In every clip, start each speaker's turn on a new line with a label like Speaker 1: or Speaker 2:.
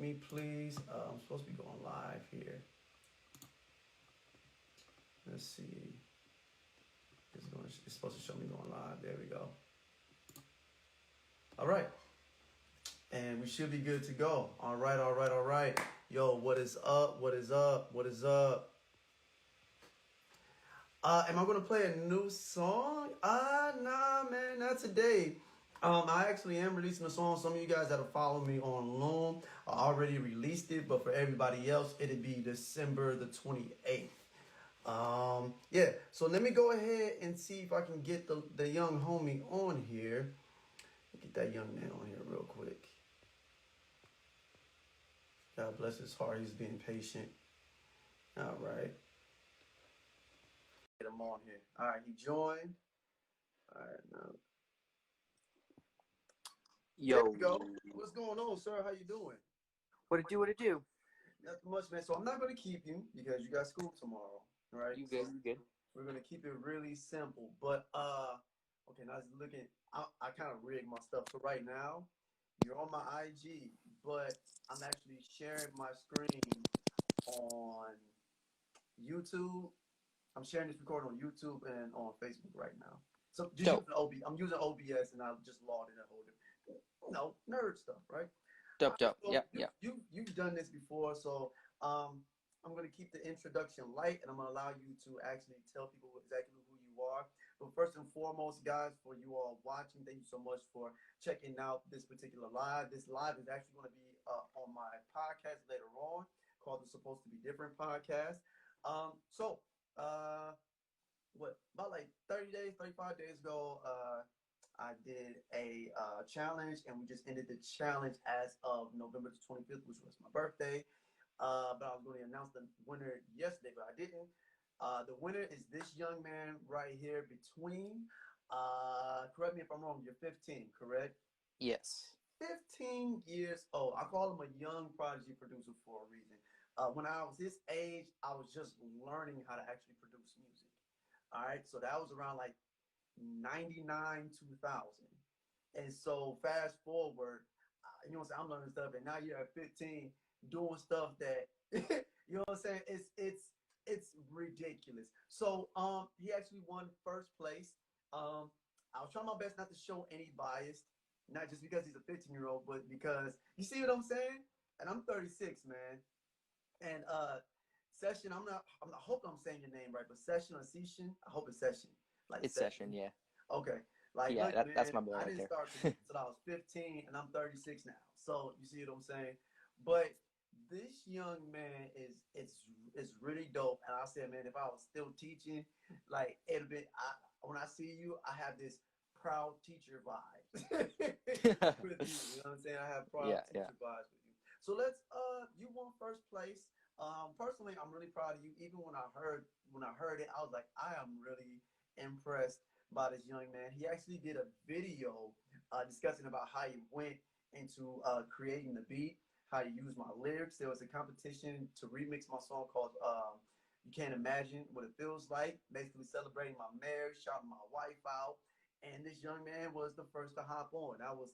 Speaker 1: me, please. I'm supposed to be going live here. Let's see. It's supposed to show me going live. There we go. All right. And we should be good to go. All right, all right, all right. Yo, what is up? What is up? What is up? Am I gonna play a new song? Nah, man, not today. I actually am releasing a song. Some of you guys that have followed me on Loom already released it, but for everybody else, it'll be December the 28th. Yeah. So let me go ahead and see if I can get the young homie on here. Get that young man on here real quick. God bless his heart. He's being patient. All right. Get him on here. All right. He joined. All right. Now. There
Speaker 2: Yo,
Speaker 1: we go. What's going on, sir? How you doing?
Speaker 2: what it do? What it do?
Speaker 1: Nothing much, man. So I'm not going to keep you because you got school tomorrow. All right.
Speaker 2: You
Speaker 1: So
Speaker 2: good? You good?
Speaker 1: we're going to keep it really simple. But, okay, now I was looking. I kind of rigged my stuff. So right now, you're on my IG, but I'm actually sharing my screen on YouTube. I'm sharing this recording on YouTube and on Facebook right now. So just
Speaker 2: Dope,
Speaker 1: using I'm using OBS and I just logged in and hold it. Nerd stuff, right? All
Speaker 2: dope,
Speaker 1: right,
Speaker 2: dope.
Speaker 1: so
Speaker 2: Yep, yep.
Speaker 1: you've done this before, so I'm gonna keep the introduction light, and I'm gonna allow you to actually tell people exactly who you are. But first and foremost, guys, for you all watching, thank you so much for checking out this particular live. This live is actually going to be on my podcast later on, called the Supposed to Be Different podcast. So what about like 30 days, 35 days ago, I did a challenge, and we just ended the challenge as of November the 25th, which was my birthday. But I was going to announce the winner yesterday, but I didn't. The winner is this young man right here between, correct me if I'm wrong, you're 15, correct?
Speaker 2: Yes.
Speaker 1: 15 years old. I call him a young prodigy producer for a reason. When I was his age, I was just learning how to actually produce music. All right, so that was around like 99, 2000. And so fast forward, you know what I'm saying? I'm learning stuff, and now you're at 15 doing stuff that, you know what I'm saying? It's ridiculous. So he actually won first place. I was trying my best not to show any bias, not just because he's a 15-year-old, but because you see what I'm saying? And I'm 36, man. And Session, I hope I'm saying your name right, but Session or Session, I hope it's Session. Like
Speaker 2: It's session.
Speaker 1: Session.
Speaker 2: Yeah.
Speaker 1: Okay. Like,
Speaker 2: Yeah.
Speaker 1: look,
Speaker 2: That's
Speaker 1: man,
Speaker 2: my boy
Speaker 1: I
Speaker 2: right
Speaker 1: didn't
Speaker 2: there.
Speaker 1: start producing until I was 15, and I'm 36 now. So you see what I'm saying? But this young man is really dope. And I said, man, if I was still teaching, like it'd be when I see you, I have this proud teacher vibes with you. You know what I'm saying? I have proud
Speaker 2: Yeah. Yeah.
Speaker 1: teacher vibes with you. So let's you won first place. Personally, I'm really proud of you. Even when I heard it, I was like, I am really impressed by this young man. He actually did a video discussing about how he went into creating the beat, how he used my lyrics. There was a competition to remix my song called You Can't Imagine What It Feels Like, basically celebrating my marriage, shouting my wife out. And this young man was the first to hop on. I was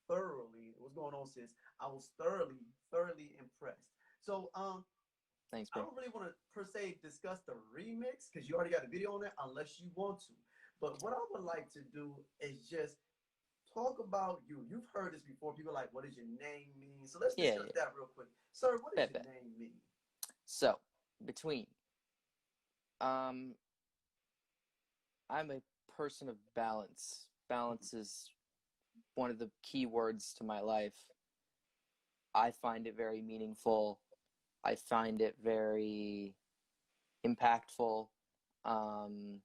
Speaker 1: thoroughly, what's going on, sis? I was thoroughly impressed. So
Speaker 2: Thanks,
Speaker 1: I
Speaker 2: bro.
Speaker 1: don't really want to per se discuss the remix because you already got a video on it unless you want to. But what I would like to do is just talk about you. You've heard this before. People are like, what does your name mean? So let's
Speaker 2: Yeah.
Speaker 1: discuss
Speaker 2: Yeah.
Speaker 1: that real quick. Sir, what does
Speaker 2: Bet.
Speaker 1: your
Speaker 2: Bet.
Speaker 1: name mean?
Speaker 2: So between, um, I'm a person of balance. Balance is one of the key words to my life. I find it very meaningful. I find it very impactful. Um,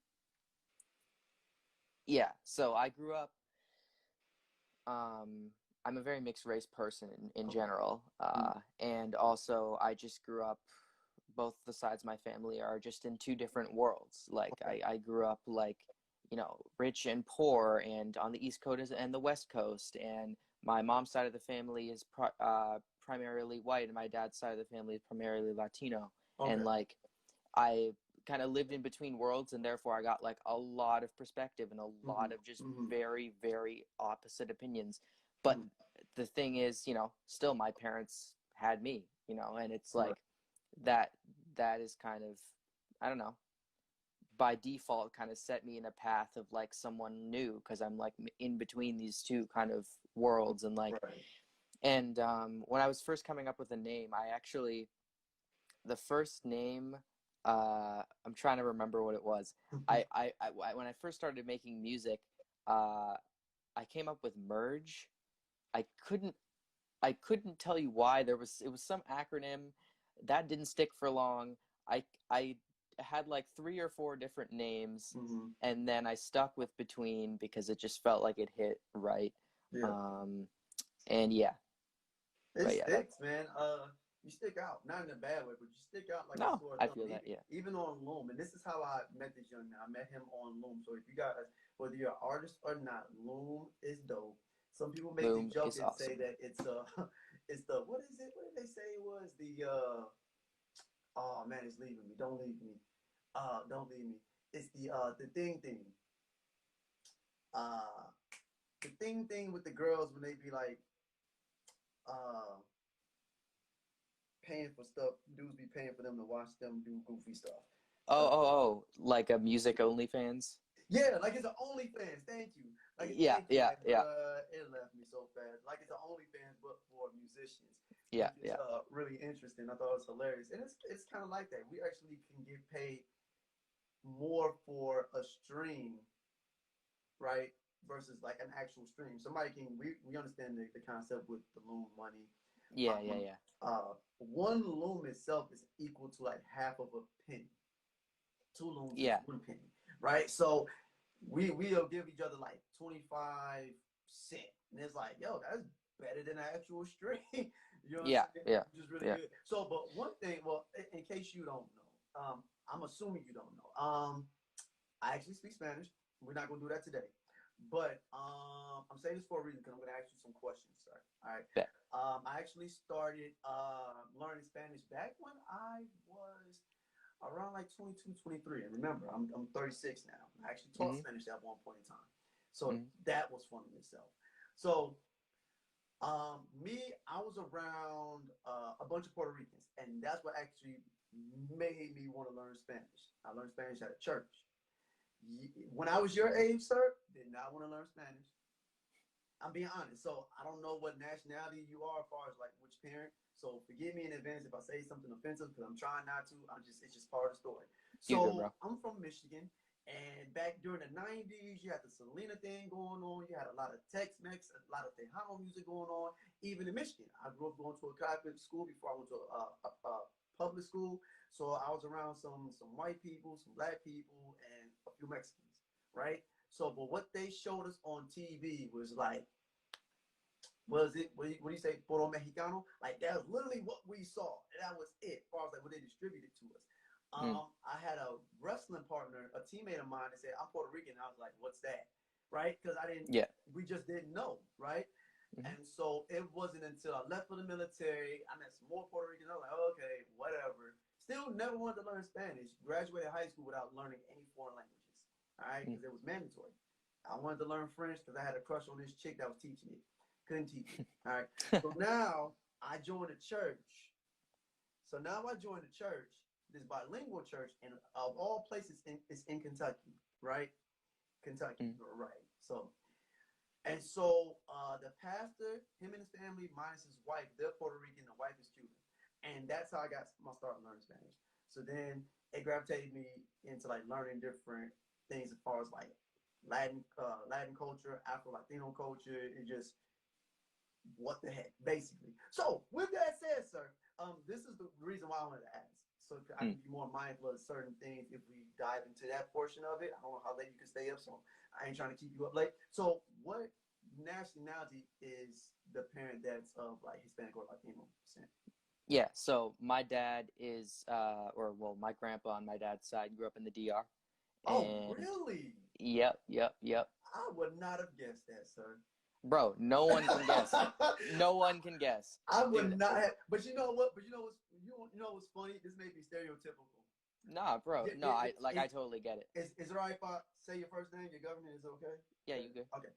Speaker 2: yeah. So I grew up. I'm a very mixed race person in
Speaker 1: Okay.
Speaker 2: general.
Speaker 1: Mm,
Speaker 2: And also, I just grew up, both the sides of my family are just in two different worlds. Like,
Speaker 1: okay.
Speaker 2: I grew up like, rich and poor, and on the East Coast and the West Coast. And my mom's side of the family is primarily white, and my dad's side of the family is primarily Latino. And
Speaker 1: Okay.
Speaker 2: like, I kind of lived in between worlds, and therefore I got like a lot of perspective and a lot
Speaker 1: Mm-hmm.
Speaker 2: of just
Speaker 1: Mm-hmm.
Speaker 2: very opposite opinions. But
Speaker 1: Mm-hmm.
Speaker 2: the thing is, still my parents had me, you know, and it's
Speaker 1: Right.
Speaker 2: like that is kind of, I don't know, by default kind of set me in a path of like someone new, because I'm like in between these two kind of worlds. And like,
Speaker 1: Right.
Speaker 2: and when I was first coming up with a name, I actually, the first name, I'm trying to remember what it was. When I first started making music, uh, I came up with Merge. I couldn't I couldn't tell you why. It was some acronym that didn't stick for long. I had like 3 or 4 different names,
Speaker 1: Mm-hmm.
Speaker 2: and then I stuck with Between because it just felt like it hit right.
Speaker 1: Yeah.
Speaker 2: Um, and yeah,
Speaker 1: It
Speaker 2: but yeah, that,
Speaker 1: sticks, man. You stick out, not in a bad way, but you stick out like a
Speaker 2: no,
Speaker 1: sore
Speaker 2: I
Speaker 1: thumb.
Speaker 2: feel
Speaker 1: And
Speaker 2: that. Yeah,
Speaker 1: even on Loom, and this is how I met this young man. I met him on Loom. So if you guys, whether you're an artist or not, Loom is dope. Some people make the
Speaker 2: Loom
Speaker 1: joke
Speaker 2: is
Speaker 1: and say
Speaker 2: awesome.
Speaker 1: that it's it's the what is it? What did they say it was? The oh man, it's leaving me. Don't leave me. Don't leave me. It's the thing. Uh, the thing with the girls when they be like uh paying for stuff. Dudes be paying for them to watch them do goofy stuff.
Speaker 2: Like a music OnlyFans.
Speaker 1: Yeah, like it's an OnlyFans. Thank you. Like
Speaker 2: Yeah,
Speaker 1: thank you.
Speaker 2: yeah,
Speaker 1: Like
Speaker 2: yeah,
Speaker 1: it left me so fast. Like it's an OnlyFans, but for musicians,
Speaker 2: yeah,
Speaker 1: which is
Speaker 2: yeah,
Speaker 1: really interesting. I thought it was hilarious, and it's kind of like that. We actually can get paid more for a stream, right? Versus like an actual stream. Somebody can we understand the concept with the loom money.
Speaker 2: yeah, yeah, yeah,
Speaker 1: One loom itself is equal to like half of a penny. Two looms is
Speaker 2: yeah,
Speaker 1: 1 penny, right? So we'll give each other like 25 cents, and it's like, yo, that's better than an actual string. You know what I'm
Speaker 2: yeah,
Speaker 1: saying?
Speaker 2: yeah,
Speaker 1: Which is really
Speaker 2: yeah.
Speaker 1: good. So, but one thing, well, in case you don't know, I'm assuming you don't know. I actually speak Spanish. We're not gonna do that today, but I'm saying this for a reason because I'm gonna ask you some questions, sir. All right.
Speaker 2: Bet.
Speaker 1: I actually started learning Spanish back when I was around like 22, 23. And remember, I'm 36 now. I actually taught
Speaker 2: Mm-hmm.
Speaker 1: Spanish at one point in time. So
Speaker 2: Mm-hmm.
Speaker 1: that was fun in itself. So I was around a bunch of Puerto Ricans, and that's what actually made me want to learn Spanish. I learned Spanish at a church. When I was your age, sir, did not want to learn Spanish. I'm being honest. So I don't know what nationality you are as far as like which parent. So forgive me in advance if I say something offensive because I'm trying not to. It's just part of the story.
Speaker 2: You good,
Speaker 1: So
Speaker 2: bro?
Speaker 1: I'm from Michigan, and back during the '90s, you had the Selena thing going on. You had a lot of Tex-Mex, a lot of Tejano music going on. Even in Michigan, I grew up going to a Catholic school before I went to a public school. So I was around some white people, some black people, and a few Mexicans, right? So, but what they showed us on TV was like, was it, what do you say, Poro Mexicano? Like, that was literally what we saw. And that was it, as far as like what they distributed to us.
Speaker 2: Mm.
Speaker 1: I had a wrestling partner, a teammate of mine that said, I'm Puerto Rican. And I was like, what's that? Right? Because
Speaker 2: Yeah.
Speaker 1: we just didn't know, right?
Speaker 2: Mm-hmm.
Speaker 1: And so it wasn't until I left for the military, I met some more Puerto Ricans. I was like, okay, whatever. Still never wanted to learn Spanish. Graduated high school without learning any foreign languages. All right,
Speaker 2: Mm.
Speaker 1: because it was mandatory. I wanted to learn French because I had a crush on this chick that was teaching it. Couldn't teach it. All right. So now I joined a church. So now I joined a church, this bilingual church, and of all places, it's in Kentucky, right? Kentucky,
Speaker 2: Mm.
Speaker 1: right? So the pastor, him and his family, minus his wife, they're Puerto Rican. The wife is Cuban, and that's how I got my start learning Spanish. So then it gravitated me into like learning different things as far as like Latin culture, Afro Latino culture. It just what the heck, basically. So with that said, sir, this is the reason why I wanted to ask. So I
Speaker 2: Mm.
Speaker 1: can be more mindful of certain things if we dive into that portion of it. I don't know how late you can stay up, so I ain't trying to keep you up late. So what nationality is the parent that's of like Hispanic or Latino descent?
Speaker 2: Yeah. So my dad is, or well, my grandpa on my dad's side grew up in the DR,
Speaker 1: Oh,
Speaker 2: and
Speaker 1: really?
Speaker 2: yep, yep, yep.
Speaker 1: I would not have guessed that, sir.
Speaker 2: Bro, no one can guess. No one can guess,
Speaker 1: I would
Speaker 2: dude.
Speaker 1: not have. But you know what? But you know what's funny? This may be stereotypical.
Speaker 2: Nah, bro.
Speaker 1: Yeah,
Speaker 2: No, I totally get it.
Speaker 1: is it all right if I say your first name, your government is okay?
Speaker 2: Yeah, you good.
Speaker 1: Okay.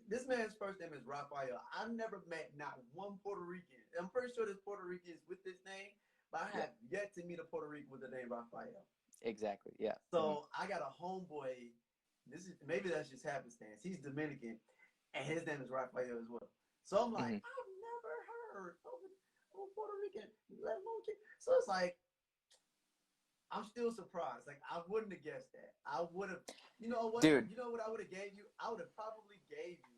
Speaker 1: This man's first name is Raphael. I've never met not one Puerto Rican. I'm pretty sure there's Puerto Ricans with this name, but I
Speaker 2: Yeah,
Speaker 1: have yet to meet a Puerto Rican with the name Raphael.
Speaker 2: exactly. Yeah.
Speaker 1: So I got a homeboy. This is maybe that's just happenstance. He's Dominican, and his name is Raphael as well. So I'm like,
Speaker 2: Mm-hmm.
Speaker 1: I've never heard of a Puerto Rican, let alone kid. So it's like I'm still surprised. Like I wouldn't have guessed that. I would have. You know what?
Speaker 2: Dude.
Speaker 1: You know what I would have gave you? I would have probably gave you.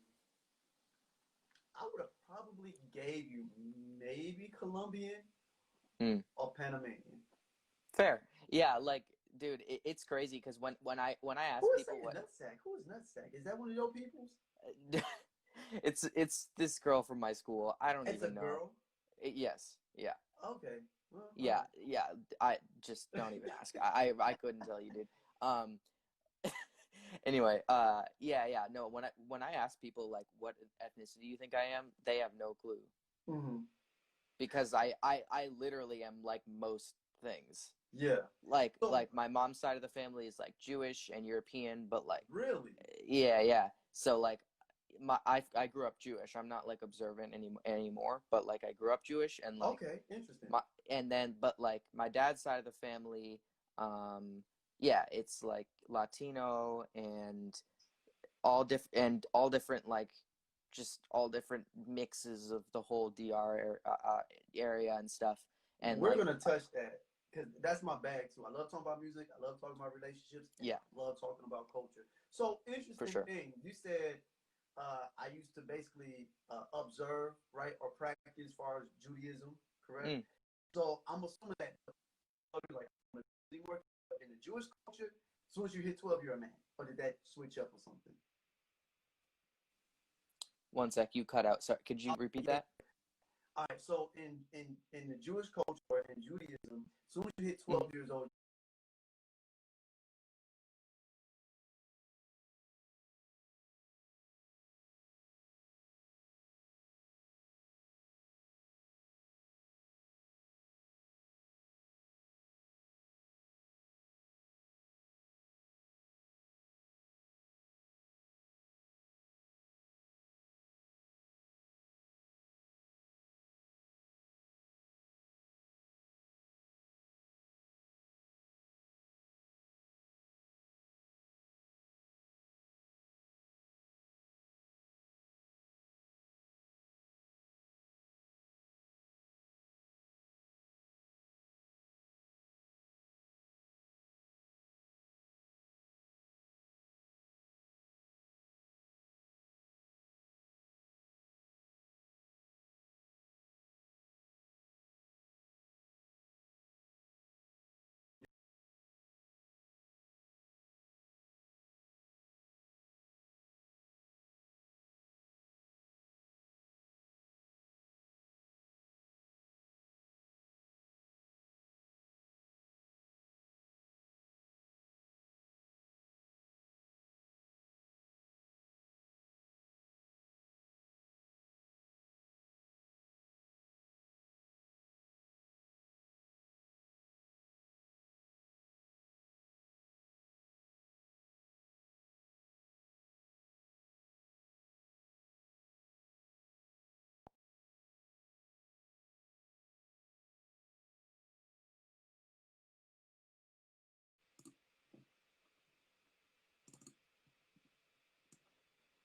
Speaker 1: I would have probably gave you maybe Colombian
Speaker 2: Mm.
Speaker 1: or Panamanian.
Speaker 2: Fair. Yeah, like, dude, it's crazy because when I ask
Speaker 1: Who is
Speaker 2: people
Speaker 1: saying
Speaker 2: what,
Speaker 1: nutsack? Who is nutsack? Is that one of your peoples?
Speaker 2: it's this girl from my school. I don't
Speaker 1: It's a
Speaker 2: even know.
Speaker 1: girl.
Speaker 2: Yes. Yeah.
Speaker 1: Okay. Well, all
Speaker 2: Yeah. Yeah. I just don't even ask. I couldn't tell you, dude. Um. Anyway. Yeah. Yeah. No. When I ask people like what ethnicity you think I am, they have no clue
Speaker 1: mm-hmm.
Speaker 2: because I literally am like most things.
Speaker 1: Yeah.
Speaker 2: Like
Speaker 1: So
Speaker 2: my mom's side of the family is like Jewish and European, but like
Speaker 1: really,
Speaker 2: yeah. So like I grew up Jewish. I'm not like observant anymore, but like I grew up Jewish and like
Speaker 1: okay, interesting.
Speaker 2: but like my dad's side of the family, um, yeah, it's like Latino and all different like just all different mixes of the whole DR area and stuff. And
Speaker 1: We're
Speaker 2: like
Speaker 1: gonna touch that because that's my bag too. I love talking about music. I love talking about relationships. And
Speaker 2: yeah,
Speaker 1: I love talking about culture. So
Speaker 2: for
Speaker 1: interesting
Speaker 2: sure.
Speaker 1: thing. You said I used to basically observe, right, or practice as far as Judaism, correct?
Speaker 2: Mm.
Speaker 1: So I'm assuming that like work in the Jewish culture. As soon as you hit 12, you're a man, or did that switch up or something?
Speaker 2: One sec, you cut out. Sorry, could you repeat
Speaker 1: Yeah.
Speaker 2: that?
Speaker 1: All right. So in the Jewish culture or in Judaism, as soon as you hit
Speaker 2: Mm.
Speaker 1: 12 years old,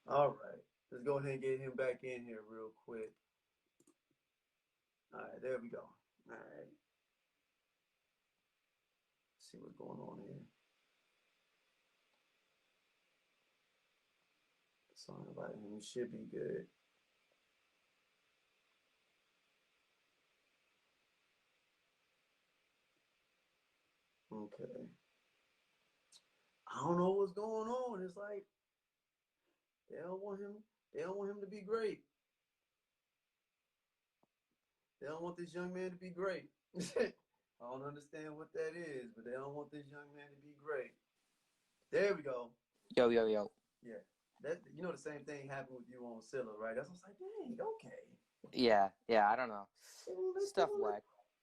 Speaker 1: all right. Let's go ahead and get him back in here real quick. All right, there we go. All right, let's see what's going on here. Song about him should be good. Okay. I don't know what's going on. It's like they don't want him. They don't want him to be great. They don't want this young man to be great. I don't understand what that is, but they don't want this young man to be great. There we go.
Speaker 2: Yo, yo, yo.
Speaker 1: Yeah. That the same thing happened with you on Scylla, right? That's what I was like, dang, okay.
Speaker 2: Yeah, yeah. I don't know.
Speaker 1: They won't let they
Speaker 2: Stuff
Speaker 1: won't let
Speaker 2: whack.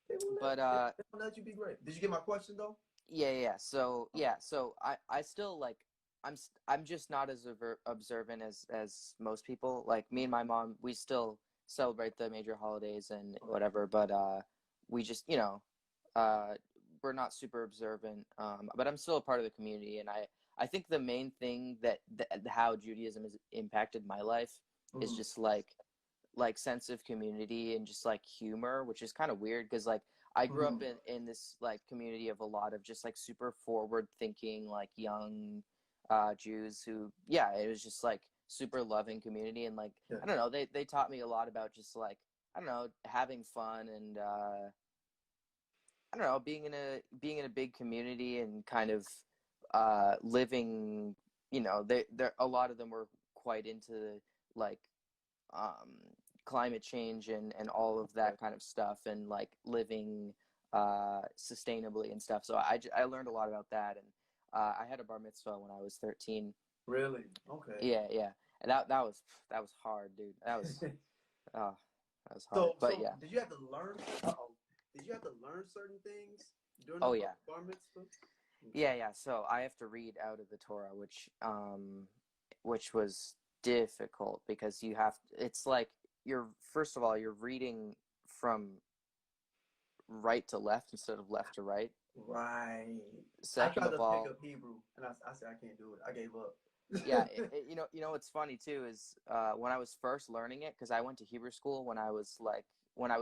Speaker 1: they won't let
Speaker 2: But
Speaker 1: they won't let you be great. Did you get my question though?
Speaker 2: yeah, yeah. So
Speaker 1: Okay.
Speaker 2: yeah, so I still like I'm just not as observant as most people. Like me and my mom, we still celebrate the major holidays and whatever, but we just uh, we're not super observant. But I'm still a part of the community, and I think the main thing that how Judaism has impacted my life is
Speaker 1: Mm-hmm.
Speaker 2: just like sense of community and just like humor, which is kind of weird because like I grew up
Speaker 1: Mm-hmm.
Speaker 2: in this like community of a lot of just like super forward thinking like young Jews who, yeah, it was just like super loving community. And like
Speaker 1: Yeah.
Speaker 2: I don't know, they taught me a lot about just like, I don't know, having fun and I don't know, being in a big community and kind of living, they a lot of them were quite into like um, climate change and all of
Speaker 1: Okay.
Speaker 2: that kind of stuff and like living sustainably and stuff. So I learned a lot about that. And I had a bar mitzvah when I was 13.
Speaker 1: Really? Okay.
Speaker 2: Yeah, yeah. And that was hard, dude. Oh, that was hard. But
Speaker 1: So
Speaker 2: yeah.
Speaker 1: did you have to learn? Uh-oh. Did you have to learn certain things during the
Speaker 2: Oh yeah.
Speaker 1: bar mitzvah? Okay.
Speaker 2: Yeah, yeah. So I have to read out of the Torah, which was difficult because it's like you're first of all you're reading from right to left instead of left to right.
Speaker 1: Right. I
Speaker 2: Second
Speaker 1: tried
Speaker 2: of
Speaker 1: to pick
Speaker 2: all,
Speaker 1: up Hebrew, and I said I can't do it. I gave up.
Speaker 2: yeah, what's funny too is when I was first learning it, because I went to Hebrew school when I was like when I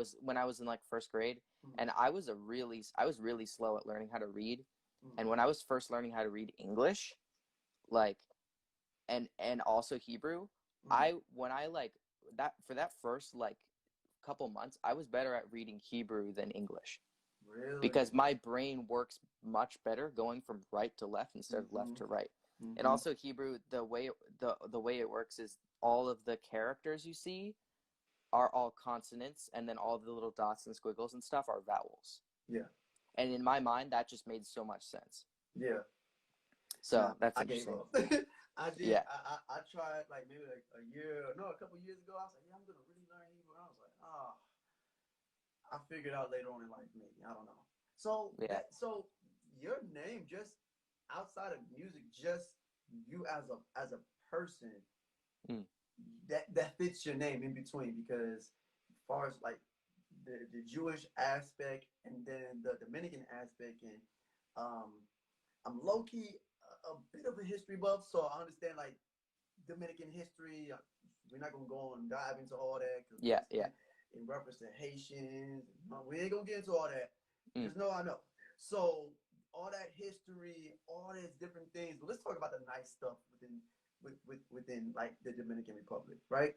Speaker 2: was in like first grade,
Speaker 1: Mhm,
Speaker 2: and I was really slow at learning how to read,
Speaker 1: mhm,
Speaker 2: and when I was first learning how to read English, like and also Hebrew,
Speaker 1: mhm.
Speaker 2: when I like that for that first like couple months, I was better at reading Hebrew than English
Speaker 1: Really?
Speaker 2: because my brain works much better going from right to left instead of left
Speaker 1: Mhm,
Speaker 2: to right. And
Speaker 1: mhm.
Speaker 2: also Hebrew, the way it works is all of the characters you see are all consonants, and then all the little dots and squiggles and stuff are vowels.
Speaker 1: Yeah,
Speaker 2: And in my mind, that just made so much sense.
Speaker 1: yeah. Nah,
Speaker 2: So that's
Speaker 1: I gave
Speaker 2: interesting.
Speaker 1: up. I did.
Speaker 2: Yeah,
Speaker 1: I tried like maybe like a year, no, a couple years ago. I was like, yeah, I'm gonna really learn Hebrew. And I was like, ah, I figured out later on in life, maybe I don't know.
Speaker 2: yeah.
Speaker 1: So your name just outside of music, just you as a person
Speaker 2: Mm.
Speaker 1: that fits your name in between because as far as like the Jewish aspect and then the Dominican aspect and um I'm low key a bit of a history buff, so I understand like Dominican history. We're not gonna go and dive into all that because
Speaker 2: Yeah, yeah.
Speaker 1: in reference to Haitians, we ain't gonna get into all that.
Speaker 2: Mm.
Speaker 1: Just know I know. So all that history, all these different things. But let's talk about the nice stuff within like the Dominican Republic, right?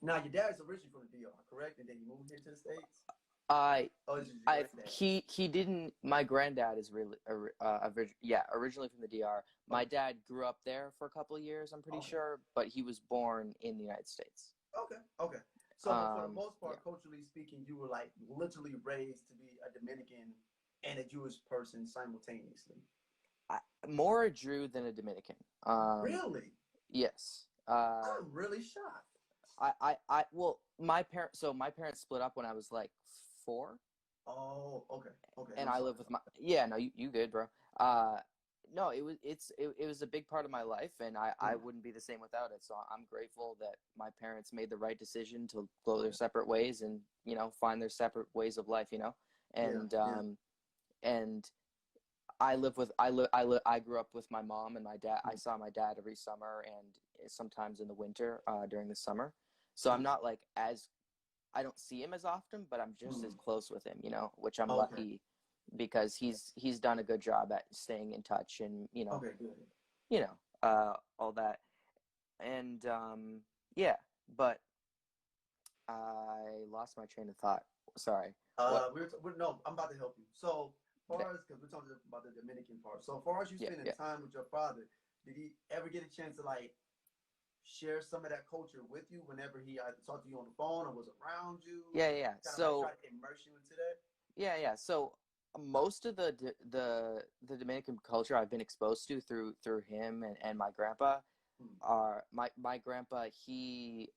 Speaker 1: Now your dad is originally from the DR, correct? And then he moved here to the States.
Speaker 2: I
Speaker 1: Oh, this is your
Speaker 2: I
Speaker 1: granddad.
Speaker 2: he didn't. My granddad is really originally from the DR. My
Speaker 1: Okay,
Speaker 2: dad grew up there for a couple of years, I'm pretty
Speaker 1: okay,
Speaker 2: sure, but he was born in the United States.
Speaker 1: okay, okay. So, but for the most
Speaker 2: Yeah,
Speaker 1: part, culturally speaking, you were like literally raised to be a Dominican and a Jewish person simultaneously.
Speaker 2: more a Jew than a Dominican.
Speaker 1: Really?
Speaker 2: Yes.
Speaker 1: I'm really shocked.
Speaker 2: Well, my parents split up when I was like 4,
Speaker 1: Oh, okay, okay.
Speaker 2: and
Speaker 1: I'm
Speaker 2: I
Speaker 1: sorry.
Speaker 2: live with my, yeah, no, you good, bro. No, it was a big part of my life, and I
Speaker 1: Mm,
Speaker 2: wouldn't be the same without it. So I'm grateful that my parents made the right decision to go their
Speaker 1: okay.
Speaker 2: separate ways and find their separate ways of life.
Speaker 1: Yeah,
Speaker 2: And
Speaker 1: yeah.
Speaker 2: and I grew up with my mom and my dad. I
Speaker 1: Mm,
Speaker 2: saw my dad every summer and sometimes in the winter during the summer. So I'm
Speaker 1: mm,
Speaker 2: not like as I don't see him as often, but I'm just as
Speaker 1: mm.
Speaker 2: close with him, which I'm
Speaker 1: Okay,
Speaker 2: lucky because he's done a good job at staying in touch and
Speaker 1: okay, good.
Speaker 2: all that. And yeah, but I lost my train of thought. Sorry. What?
Speaker 1: No, I'm about to help you. So,
Speaker 2: Okay.
Speaker 1: far as because we're talking about the Dominican part. So, far as you
Speaker 2: Yeah,
Speaker 1: spending
Speaker 2: yeah,
Speaker 1: time with your father, did he ever get a chance to like share some of that culture with you whenever he either talked to you on the phone or was around you
Speaker 2: yeah,
Speaker 1: and
Speaker 2: yeah.
Speaker 1: kind of like try
Speaker 2: So
Speaker 1: to immerse you into that?
Speaker 2: yeah, yeah. So most of the Dominican culture I've been exposed to through him and my grandpa
Speaker 1: Hmm.
Speaker 2: are my grandpa. He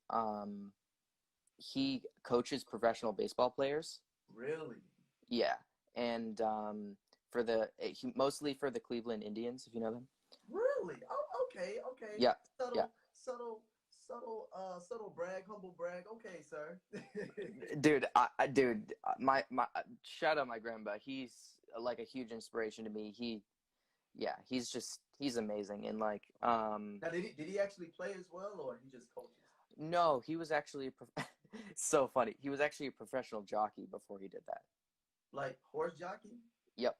Speaker 2: coaches professional baseball players.
Speaker 1: Really?
Speaker 2: Yeah, and for mostly for the Cleveland Indians, if you know them.
Speaker 1: Really? Oh, okay, okay.
Speaker 2: Yeah, yeah.
Speaker 1: Subtle brag, humble brag. Okay, sir.
Speaker 2: Dude, my shout out my grandpa. He's like a huge inspiration to me. He's amazing. And like,
Speaker 1: Now, did he actually play as well, or he just coaches?
Speaker 2: no, he was actually so funny. He was actually a professional jockey before he did that.
Speaker 1: Like horse jockey?
Speaker 2: Yep.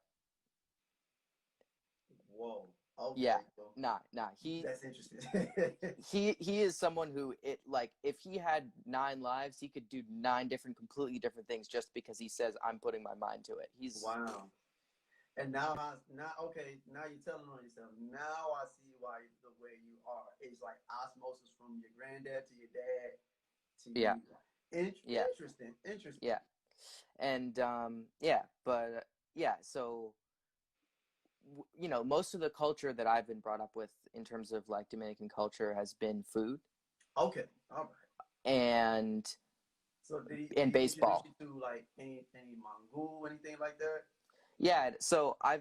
Speaker 1: Whoa. Okay.
Speaker 2: Yeah.
Speaker 1: Well,
Speaker 2: Nah.
Speaker 1: that's interesting.
Speaker 2: He is someone who if he had 9 lives, he could do 9 completely different things just because he says I'm putting my mind to it. He's
Speaker 1: Wow. And now you're telling on yourself. Now I see why the way you are. It's like osmosis from your granddad to your dad to
Speaker 2: yeah.
Speaker 1: you.
Speaker 2: Yeah.
Speaker 1: Interesting.
Speaker 2: Yeah. And so most of the culture that I've been brought up with in terms of like Dominican culture has been food.
Speaker 1: Okay. All right.
Speaker 2: And
Speaker 1: so did he
Speaker 2: baseball.
Speaker 1: introduce you to like any mangú, anything like that?
Speaker 2: Yeah, so I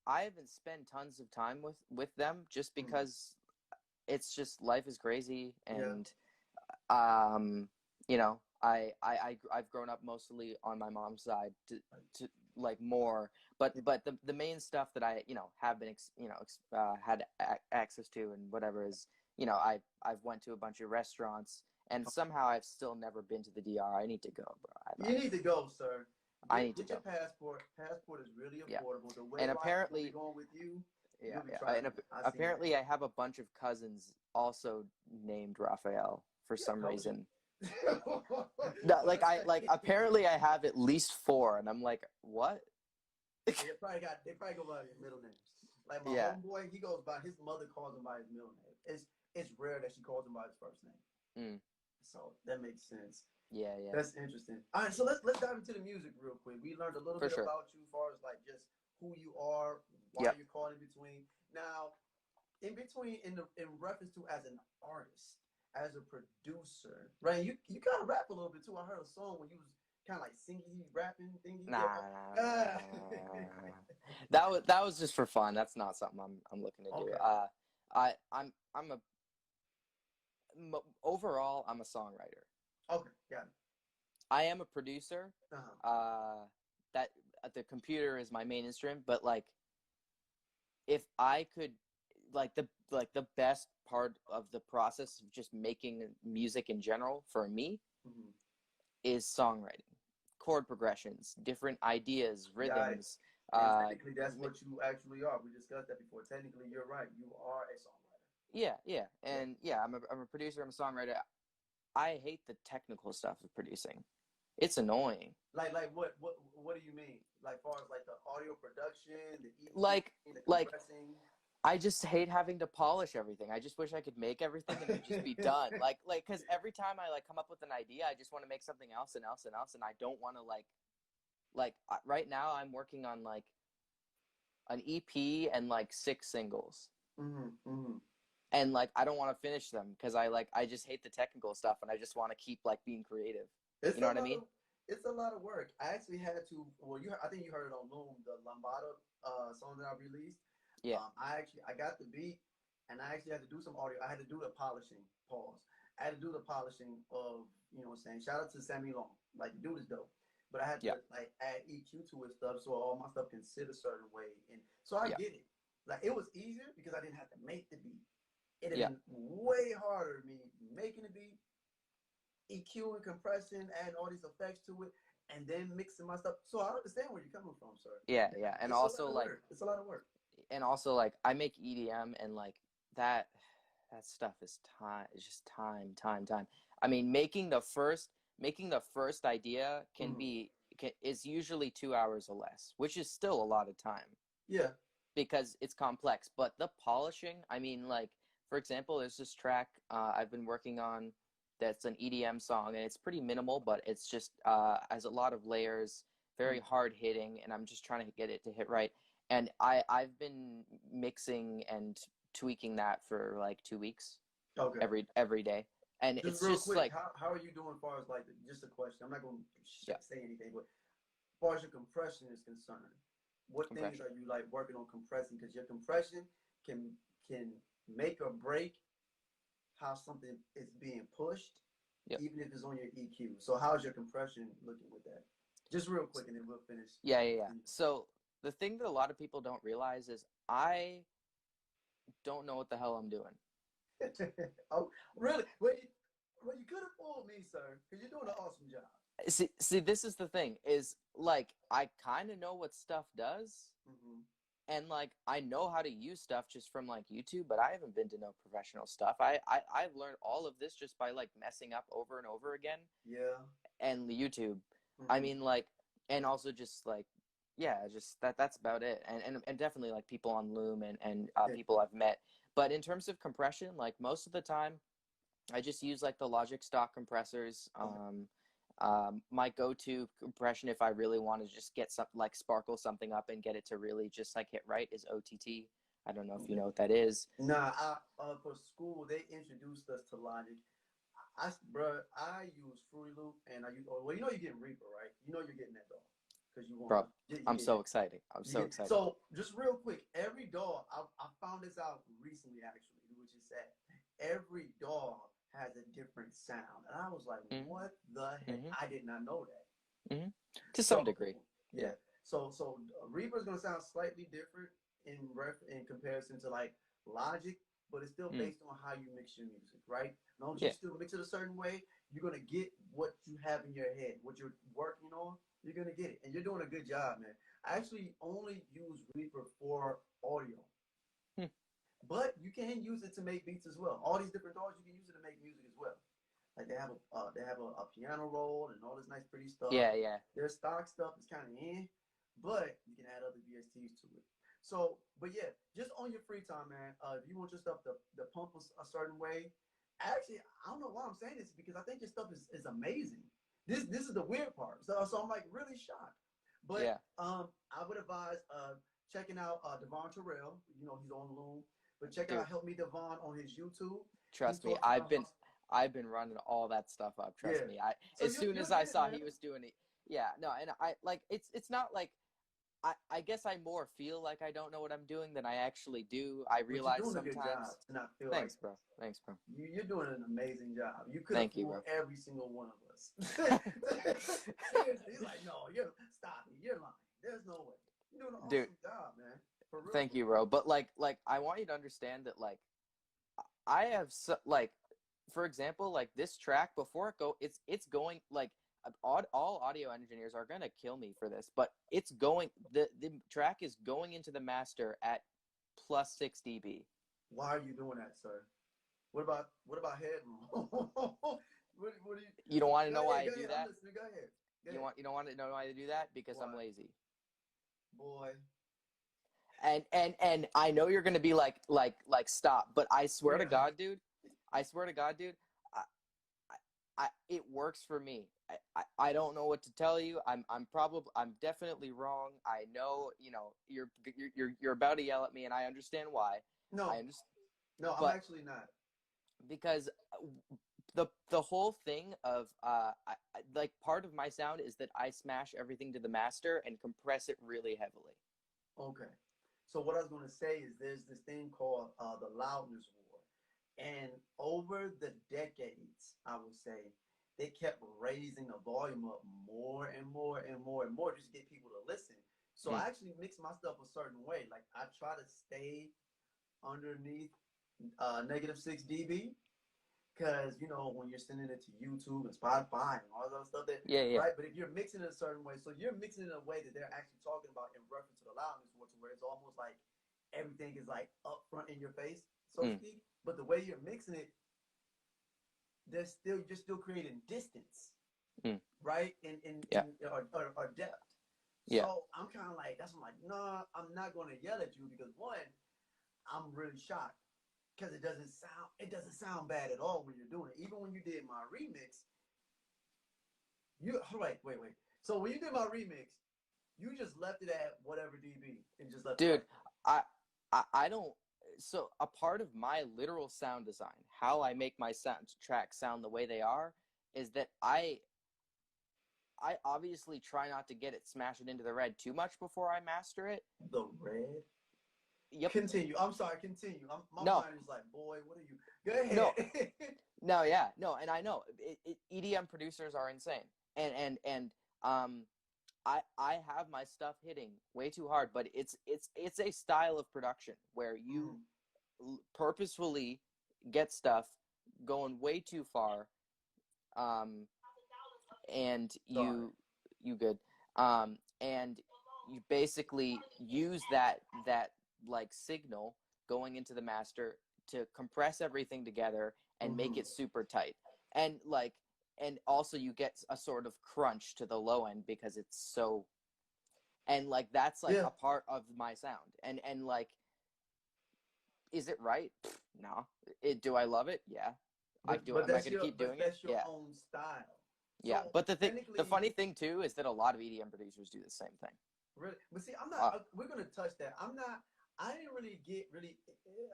Speaker 2: haven't spent tons of time with them just because it's just life is crazy. And I've grown up mostly on my mom's side to like more, but the main stuff that I have been had access to and whatever is I've went to a bunch of restaurants, and somehow I've still never been to the DR. I need to go, bro.
Speaker 1: You need to go, sir.
Speaker 2: I need to go.
Speaker 1: Get your passport. Passport is really affordable. The way
Speaker 2: and apparently
Speaker 1: going with you.
Speaker 2: And apparently I have a bunch of cousins also named Raphael for some reason. No, apparently I have at least 4, and I'm like, what?
Speaker 1: They probably go by their middle names. Like my homeboy, he goes by his mother calls him by his middle name. It's rare that she calls him by his first name. So that makes sense.
Speaker 2: Yeah.
Speaker 1: That's interesting. All right, so let's dive into the music real quick. We learned a little bit about you as far as like just who you are, why you're caught in between. Now, in reference to as an artist, as a producer, right? You kind of rap a little bit too. I heard a song when you was kind of like singing, rapping, thingy.
Speaker 2: That was just for fun. That's not something I'm looking to do. Overall, I'm a songwriter.
Speaker 1: Okay, got it.
Speaker 2: I am a producer. That the computer is my main instrument, but like, if I could, the best part of the process of just making music in general for me is songwriting, chord progressions, different ideas, rhythms.
Speaker 1: Technically, that's what you actually are. We discussed that before. Technically, you're right. You are a songwriter.
Speaker 2: Yeah, and I'm a producer. I'm a songwriter. I hate the technical stuff of producing. It's annoying.
Speaker 1: Like what do you mean? Like far as like the audio production, the EQ, the
Speaker 2: compressing? I just hate having to polish everything. I just wish I could make everything and it'd just be done. Because every time I come up with an idea, I just want to make something else and else and else, and I don't want to right now I'm working on like an EP and like 6 singles. And like I don't want to finish them because I just hate the technical stuff, and I just want to keep like being creative. You know what I mean?
Speaker 1: It's a lot of work. I actually had to. Well, I think you heard it on Loom, the Lambada song that I released.
Speaker 2: Yeah.
Speaker 1: I got the beat, and I actually had to do some audio. I had to do the polishing. Pause. I had to do the polishing of, you know what I'm saying. Shout out to Sammy Long. Like, the dude is dope. But I had to like add EQ to his stuff so all my stuff can sit a certain way, and so I get it. Like, it was easier because I didn't have to make the beat. It'd have been way harder me making the beat, EQ and compressing, adding all these effects to it, and then mixing my stuff. So I understand where you're coming from, sir.
Speaker 2: Yeah, and
Speaker 1: it's
Speaker 2: also
Speaker 1: it's a lot of work.
Speaker 2: And also like I make EDM, and like that stuff is time. It's just time. I mean, making the first idea is usually 2 hours or less, which is still a lot of time.
Speaker 1: Yeah.
Speaker 2: Because it's complex, but the polishing. I mean, like, for example, there's this track I've been working on that's an EDM song, and it's pretty minimal, but it's just has a lot of layers, very hard hitting, and I'm just trying to get it to hit right. And I've been mixing and tweaking that for like 2 weeks.
Speaker 1: Okay.
Speaker 2: Every day. And
Speaker 1: just
Speaker 2: it's just
Speaker 1: quick,
Speaker 2: like,
Speaker 1: how are you doing as far as like just a question? I'm not going to say anything, but as far as your compression is concerned, what things
Speaker 2: Compression.
Speaker 1: are you like working on compressing? Because your compression can can make or break how something is being pushed,
Speaker 2: Yep.
Speaker 1: even if it's on your EQ. So how's your compression looking with that? Just real quick, and then we'll finish.
Speaker 2: Yeah. So the thing that a lot of people don't realize is I don't know what the hell I'm doing.
Speaker 1: Oh, really? Well, you could have fooled me, sir, because you're doing an awesome job.
Speaker 2: See, this is the thing is like I kind of know what stuff does,
Speaker 1: Mm-hmm.
Speaker 2: and like I know how to use stuff just from like YouTube, but I haven't been to no professional stuff. I've learned all of this just by like messing up over and over again,
Speaker 1: Yeah.
Speaker 2: and the YouTube. I
Speaker 1: Mm-hmm.
Speaker 2: mean, like, and also just like, yeah, just that's about it. And definitely like people on Loom and
Speaker 1: Yeah.
Speaker 2: people I've met. But in terms of compression, like most of the time, I just use like the Logic stock compressors.
Speaker 1: Okay.
Speaker 2: My go-to compression if I really want to just get something like sparkle something up and get it to really just like hit right is OTT. I don't know if you
Speaker 1: Okay.
Speaker 2: know what that is.
Speaker 1: Nah, for school they introduced us to Logic. I use Fruity Loop and I use. Oh, well, you know you're getting Reaper, right? You know you're getting that dog because you want
Speaker 2: Bro,
Speaker 1: to. You
Speaker 2: I'm
Speaker 1: get
Speaker 2: so
Speaker 1: it.
Speaker 2: excited. I'm
Speaker 1: You
Speaker 2: so
Speaker 1: get
Speaker 2: excited.
Speaker 1: so just real quick. Every dog, I found this out recently actually, which is that every dog has a different sound, and I was like,
Speaker 2: Mm-hmm.
Speaker 1: what the heck?
Speaker 2: Mm-hmm.
Speaker 1: I did not know that.
Speaker 2: Mm-hmm. To some
Speaker 1: So
Speaker 2: degree.
Speaker 1: yeah,
Speaker 2: Yeah.
Speaker 1: so Reaper is gonna sound slightly different in comparison to like Logic, but it's still
Speaker 2: Mm.
Speaker 1: based on how you mix your music, right? As long as you
Speaker 2: Yeah.
Speaker 1: still mix it a certain way, you're gonna get what you have in your head, what you're working on. You're gonna get it, and you're doing a good job, man. I actually only use Reaper for audio,
Speaker 2: Hmm.
Speaker 1: but you can use it to make beats as well. All these different dogs, you can use it to make music as well. Like they have a piano roll and all this nice pretty stuff.
Speaker 2: Yeah.
Speaker 1: Their stock stuff is kind of but you can add other VSTs to it. So, but yeah, just on your free time, man. If you want your stuff to pump a certain way, actually, I don't know why I'm saying this because I think your stuff is amazing. This is the weird part. So I'm like really shocked. But
Speaker 2: Yeah.
Speaker 1: I would advise checking out Devon Terrell. You know he's on Loom, but check
Speaker 2: Dude,
Speaker 1: out Help Me Devon on his YouTube. He
Speaker 2: trust me.
Speaker 1: talks about how
Speaker 2: I've been running all that stuff up. Trust
Speaker 1: yeah.
Speaker 2: me. I
Speaker 1: So
Speaker 2: as soon
Speaker 1: you'll
Speaker 2: as I
Speaker 1: get it,
Speaker 2: saw
Speaker 1: man.
Speaker 2: he was doing it, yeah, no, and I like it's not like I guess I more feel like I don't know what I'm doing than I actually do. I
Speaker 1: But you're
Speaker 2: realize
Speaker 1: doing a good job
Speaker 2: sometimes.
Speaker 1: to not feel like
Speaker 2: Thanks, bro. Thanks, bro.
Speaker 1: you're doing an amazing job. You could have
Speaker 2: Thank you,
Speaker 1: fooled
Speaker 2: bro.
Speaker 1: every single one of us. Seriously, he's like, no, you're stop it. You're lying. There's no way. You're doing an
Speaker 2: Dude,
Speaker 1: awesome job, man. For real,
Speaker 2: thank
Speaker 1: for
Speaker 2: you,
Speaker 1: real.
Speaker 2: bro. But like I want you to understand that like I have like for example, like this track before it's going like all audio engineers are gonna kill me for this, but it's going the track is going into the master at plus 6 dB.
Speaker 1: Why are you doing that, sir? What about headroom? What do you?
Speaker 2: You don't want to
Speaker 1: Go
Speaker 2: know why
Speaker 1: ahead,
Speaker 2: I
Speaker 1: go
Speaker 2: do
Speaker 1: ahead. I'm
Speaker 2: that?
Speaker 1: listening. Go ahead. Go
Speaker 2: You
Speaker 1: ahead.
Speaker 2: want to know why I do that? Because I'm
Speaker 1: Why,
Speaker 2: lazy.
Speaker 1: boy?
Speaker 2: And I know you're gonna be like stop, but I swear to
Speaker 1: Yeah.
Speaker 2: God, dude, I swear to God, dude, it works for me. I don't know what to tell you. I'm definitely wrong. I know, you're about to yell at me, and I understand why. I
Speaker 1: No,
Speaker 2: understand,
Speaker 1: no, I'm
Speaker 2: but
Speaker 1: actually not.
Speaker 2: because the whole thing of like part of my sound is that I smash everything to the master and compress it really heavily.
Speaker 1: Okay. So what I was going to say is there's this thing called the loudness war, and over the decades, I would say they kept raising the volume up more and more and more and more just to get people to listen. So
Speaker 2: Mm,
Speaker 1: I actually mix my stuff a certain way. Like I try to stay underneath -6 dB because when you're sending it to YouTube and Spotify and all that stuff that
Speaker 2: yeah.
Speaker 1: right. But if you're mixing it a certain way, so you're mixing it in a way that they're actually talking about in reference to the loudness, where it's almost like everything is like up front in your face, so to
Speaker 2: Mm,
Speaker 1: speak. But the way you're mixing it, you're still creating distance,
Speaker 2: mm,
Speaker 1: right? In
Speaker 2: yeah,
Speaker 1: or depth.
Speaker 2: yeah.
Speaker 1: So I'm kind of like that's I'm like, no, I'm not going to yell at you because one, I'm really shocked because it doesn't sound bad at all when you're doing it. Even when you did my remix, wait. So when you did my remix, you just left it at whatever dB and just left it
Speaker 2: Dude,
Speaker 1: like that.
Speaker 2: I, I don't. So a part of my literal sound design, how I make my sound tracks sound the way they are, is that I obviously try not to get it smash it into the red too much before I master it.
Speaker 1: The red.
Speaker 2: Yep.
Speaker 1: Continue. I'm sorry. Continue. My
Speaker 2: No.
Speaker 1: mind is like, boy, what are you? Go ahead.
Speaker 2: No. No. Yeah. No. And I know EDM producers are insane, and I have my stuff hitting way too hard, but it's a style of production where you purposefully get stuff going way too far, and you good, and you basically use that like signal going into the master to compress everything together and make it super tight, and like, and also you get a sort of crunch to the low end because it's so, and like that's like a part of my sound, and like, is it right? No. Do I love it? Yeah. I do. Am I going to keep doing it?
Speaker 1: That's your own style.
Speaker 2: Yeah,
Speaker 1: So
Speaker 2: but the funny thing too is that a lot of EDM producers do the same thing.
Speaker 1: Really, but see, I'm not. We're gonna touch that. I didn't really get really.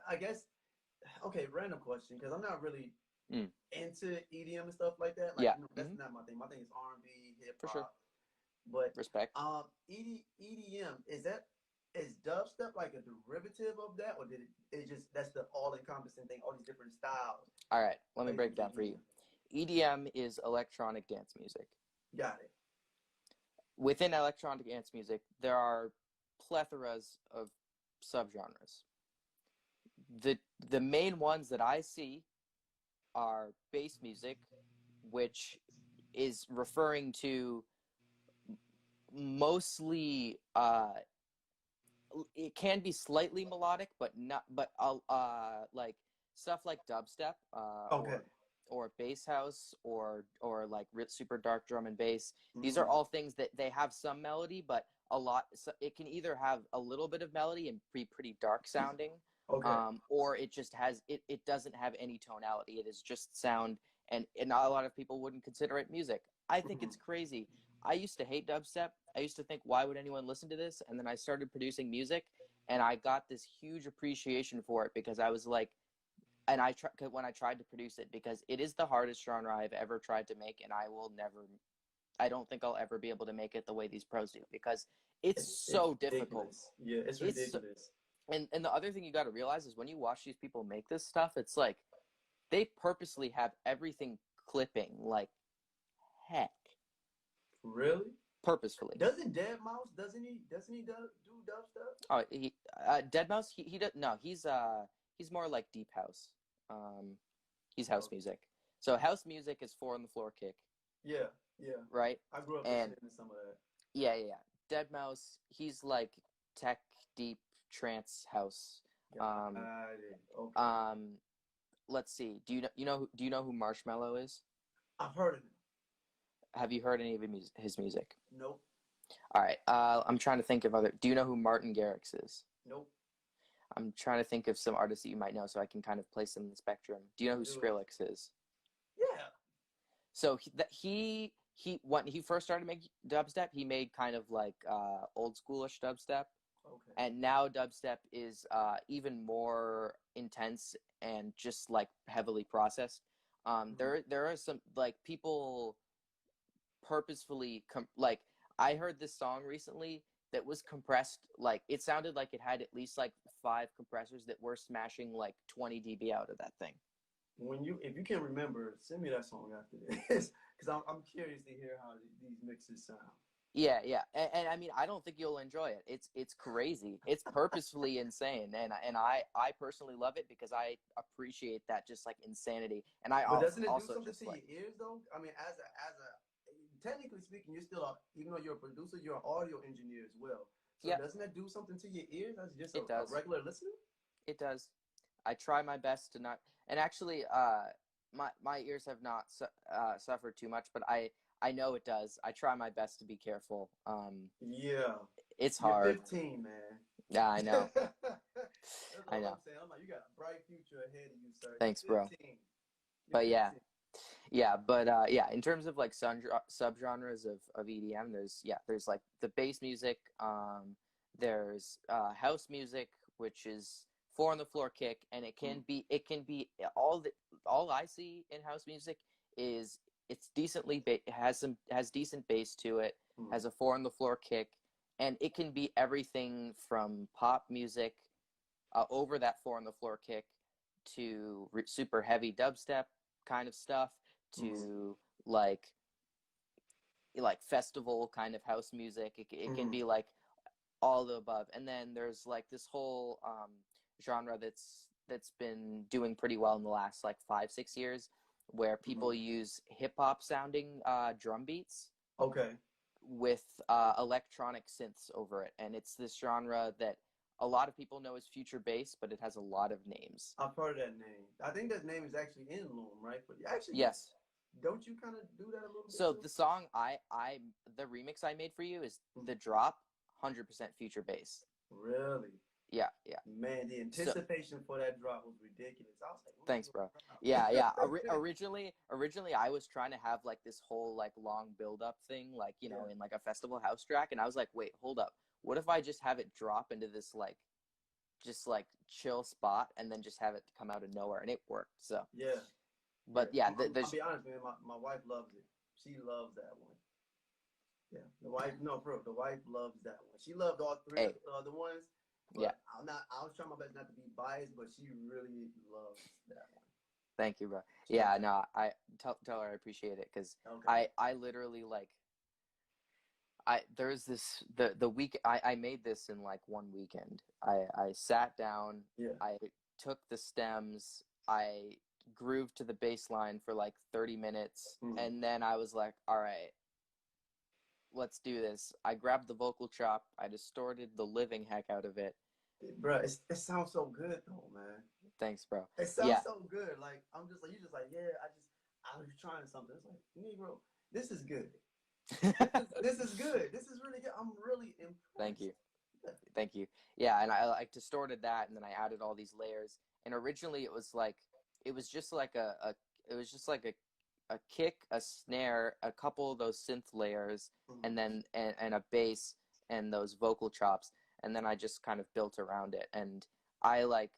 Speaker 1: I guess. Okay, random question, because I'm not really into EDM and stuff like that. Like, that's not my thing. My thing is R&B, hip hop.
Speaker 2: For sure.
Speaker 1: But
Speaker 2: respect.
Speaker 1: EDM is dubstep like a derivative of that, or did it just that's the all encompassing thing? All these different styles.
Speaker 2: All right, let me break it down for you. EDM is electronic dance music.
Speaker 1: Got it.
Speaker 2: Within electronic dance music, there are plethoras of subgenres. The main ones that I see are bass music, which is referring to mostly it can be slightly melodic, but like stuff like dubstep, or bass house, or like super dark drum and bass. These are all things that they have some melody, but a lot. So it can either have a little bit of melody and be pretty dark sounding, or it just has it doesn't have any tonality. It is just sound, and not a lot of people wouldn't consider it music. I think it's crazy. I used to hate dubstep. I used to think, why would anyone listen to this? And then I started producing music, and I got this huge appreciation for it, because I was like, and when I tried to produce it, because it is the hardest genre I've ever tried to make, and I don't think I'll ever be able to make it the way these pros do, because it's so difficult.
Speaker 1: Yeah, it's ridiculous.
Speaker 2: And the other thing you got to realize is when you watch these people make this stuff, it's like they purposely have everything clipping like heck.
Speaker 1: Really?
Speaker 2: Purposefully.
Speaker 1: Doesn't Deadmau5, doesn't he do dubstep?
Speaker 2: Oh, Deadmau5, he does, no, he's more like deep house. He's house music. So house music is 4 on the floor kick.
Speaker 1: Yeah.
Speaker 2: Right?
Speaker 1: I grew up listening to some of that.
Speaker 2: Yeah. Deadmau5, he's like tech deep trance house. Let's see. Do you know who Marshmello is?
Speaker 1: I've heard of him.
Speaker 2: Have you heard any of his music?
Speaker 1: Nope.
Speaker 2: All right. I'm trying to think of other. Do you know who Martin Garrix is?
Speaker 1: Nope.
Speaker 2: I'm trying to think of some artists that you might know, so I can kind of place them in the spectrum. Do you know who Skrillex is?
Speaker 1: Yeah.
Speaker 2: So when he first started making dubstep, he made kind of like old schoolish dubstep.
Speaker 1: Okay.
Speaker 2: And now dubstep is even more intense and just like heavily processed. There are some like people purposefully like, I heard this song recently that was compressed, like it sounded like it had at least like 5 compressors that were smashing like 20 dB out of that thing.
Speaker 1: If you can remember, send me that song after this, because I'm curious to hear how these mixes sound.
Speaker 2: Yeah, and I mean, I don't think you'll enjoy it. It's crazy. It's purposefully insane, and I personally love it because I appreciate that just like insanity. And
Speaker 1: but doesn't it do something
Speaker 2: just
Speaker 1: to your ears though? I mean, as a technically speaking, you're still even though you're a producer, you're an audio engineer as well. So doesn't that do something to your ears as just a regular listener? It
Speaker 2: does. I try my best to not, and actually, my ears have not suffered too much, but I know it does. I try my best to be careful.
Speaker 1: Yeah.
Speaker 2: It's hard.
Speaker 1: You're 15, man.
Speaker 2: Yeah, I know.
Speaker 1: That's all I'm saying. I'm like, you got a bright future ahead of you, sir.
Speaker 2: Thanks, bro. But in terms of like subgenres of EDM, there's like the bass music, there's house music, which is 4 on the floor kick, and it can be all I see in house music is it's decently has decent bass to it, has a 4 on the floor kick, and it can be everything from pop music over that 4 on the floor kick to super heavy dubstep kind of stuff to like festival kind of house music. It can be like all the above. And then there's like this whole genre that's been doing pretty well in the last like 5-6 years, where people use hip hop sounding drum beats.
Speaker 1: Okay.
Speaker 2: With electronic synths over it, and it's this genre that a lot of people know as future bass, but it has a lot of names.
Speaker 1: I've heard that name. I think that name is actually in Loom, right? But actually,
Speaker 2: yes.
Speaker 1: Don't you kind of do that a little bit?
Speaker 2: So
Speaker 1: too?
Speaker 2: The song the remix I made for you is the drop, 100% future bass.
Speaker 1: Really?
Speaker 2: Yeah.
Speaker 1: Man, the anticipation for that drop was ridiculous. I was like,
Speaker 2: thanks, bro. Yeah. Originally, I was trying to have like this whole like long build up thing, like in like a festival house track, and I was like, wait, hold up. What if I just have it drop into this like just like chill spot and then just have it come out of nowhere, and it worked. So
Speaker 1: yeah.
Speaker 2: But
Speaker 1: I'll be honest, man. My wife loves it. She loves that one. Yeah, the wife loves that one. She loved all three of the other ones. But I was trying my best not to be biased, but she really loves that one.
Speaker 2: Thank you, bro. Yeah, no, I tell her I appreciate it, because I literally like there's this the week I made this in like one weekend. I sat down, I took the stems, I grooved to the bass line for like 30 minutes, and then I was like, all right, let's do this. I grabbed the vocal chop, I distorted the living heck out of it.
Speaker 1: Bro, it sounds so good though, man.
Speaker 2: Thanks, bro.
Speaker 1: It sounds so good. Like I'm just like you're just like, I was trying something. It's like, Negro, this is good. this is good. This is really good. I'm really impressed.
Speaker 2: Thank you. Yeah, and I like distorted that, and then I added all these layers. And originally it was just like a kick, a snare, a couple of those synth layers, and then and a bass and those vocal chops, and then I just kind of built around it. And I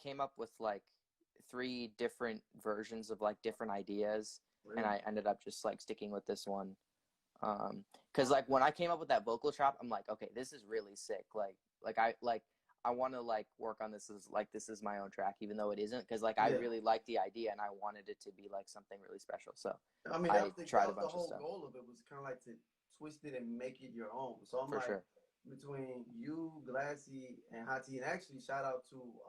Speaker 2: came up with like 3 different versions of like different ideas, and I ended up just like sticking with this one. Because like when I came up with that vocal chop, I'm like, okay, this is really sick. I want to like work on this as like this is my own track, even though it isn't, because like I really liked the idea and I wanted it to be like something really special. So
Speaker 1: I mean, that was the whole goal of it, was kind of like to twist it and make it your own. So I'm between you, Glassy, and Hati, and actually shout out to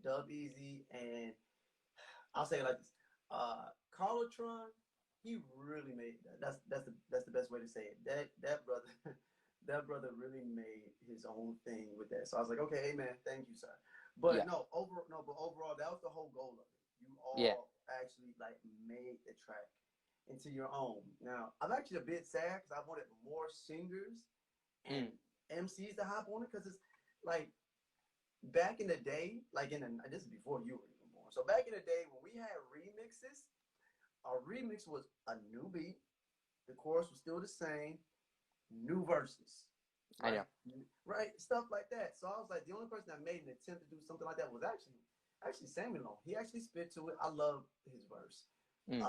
Speaker 1: Dub Easy, and I'll say it like this, Carlotron. He really made that's the best way to say it. That brother that brother really made his own thing with that. So I was like, okay, hey man, thank you, sir. But overall, that was the whole goal of it. You all actually like made the track into your own. Now I'm actually a bit sad because I wanted more singers and MCs to hop on it, because it's like back in the day, this is before you were even born. So back in the day when we had remixes. Our remix was a new beat. The chorus was still the same. New verses. Right?
Speaker 2: I know.
Speaker 1: Right? Stuff like that. So I was like, the only person that made an attempt to do something like that was actually Samuel Long. He actually spit to it. I love his verse. It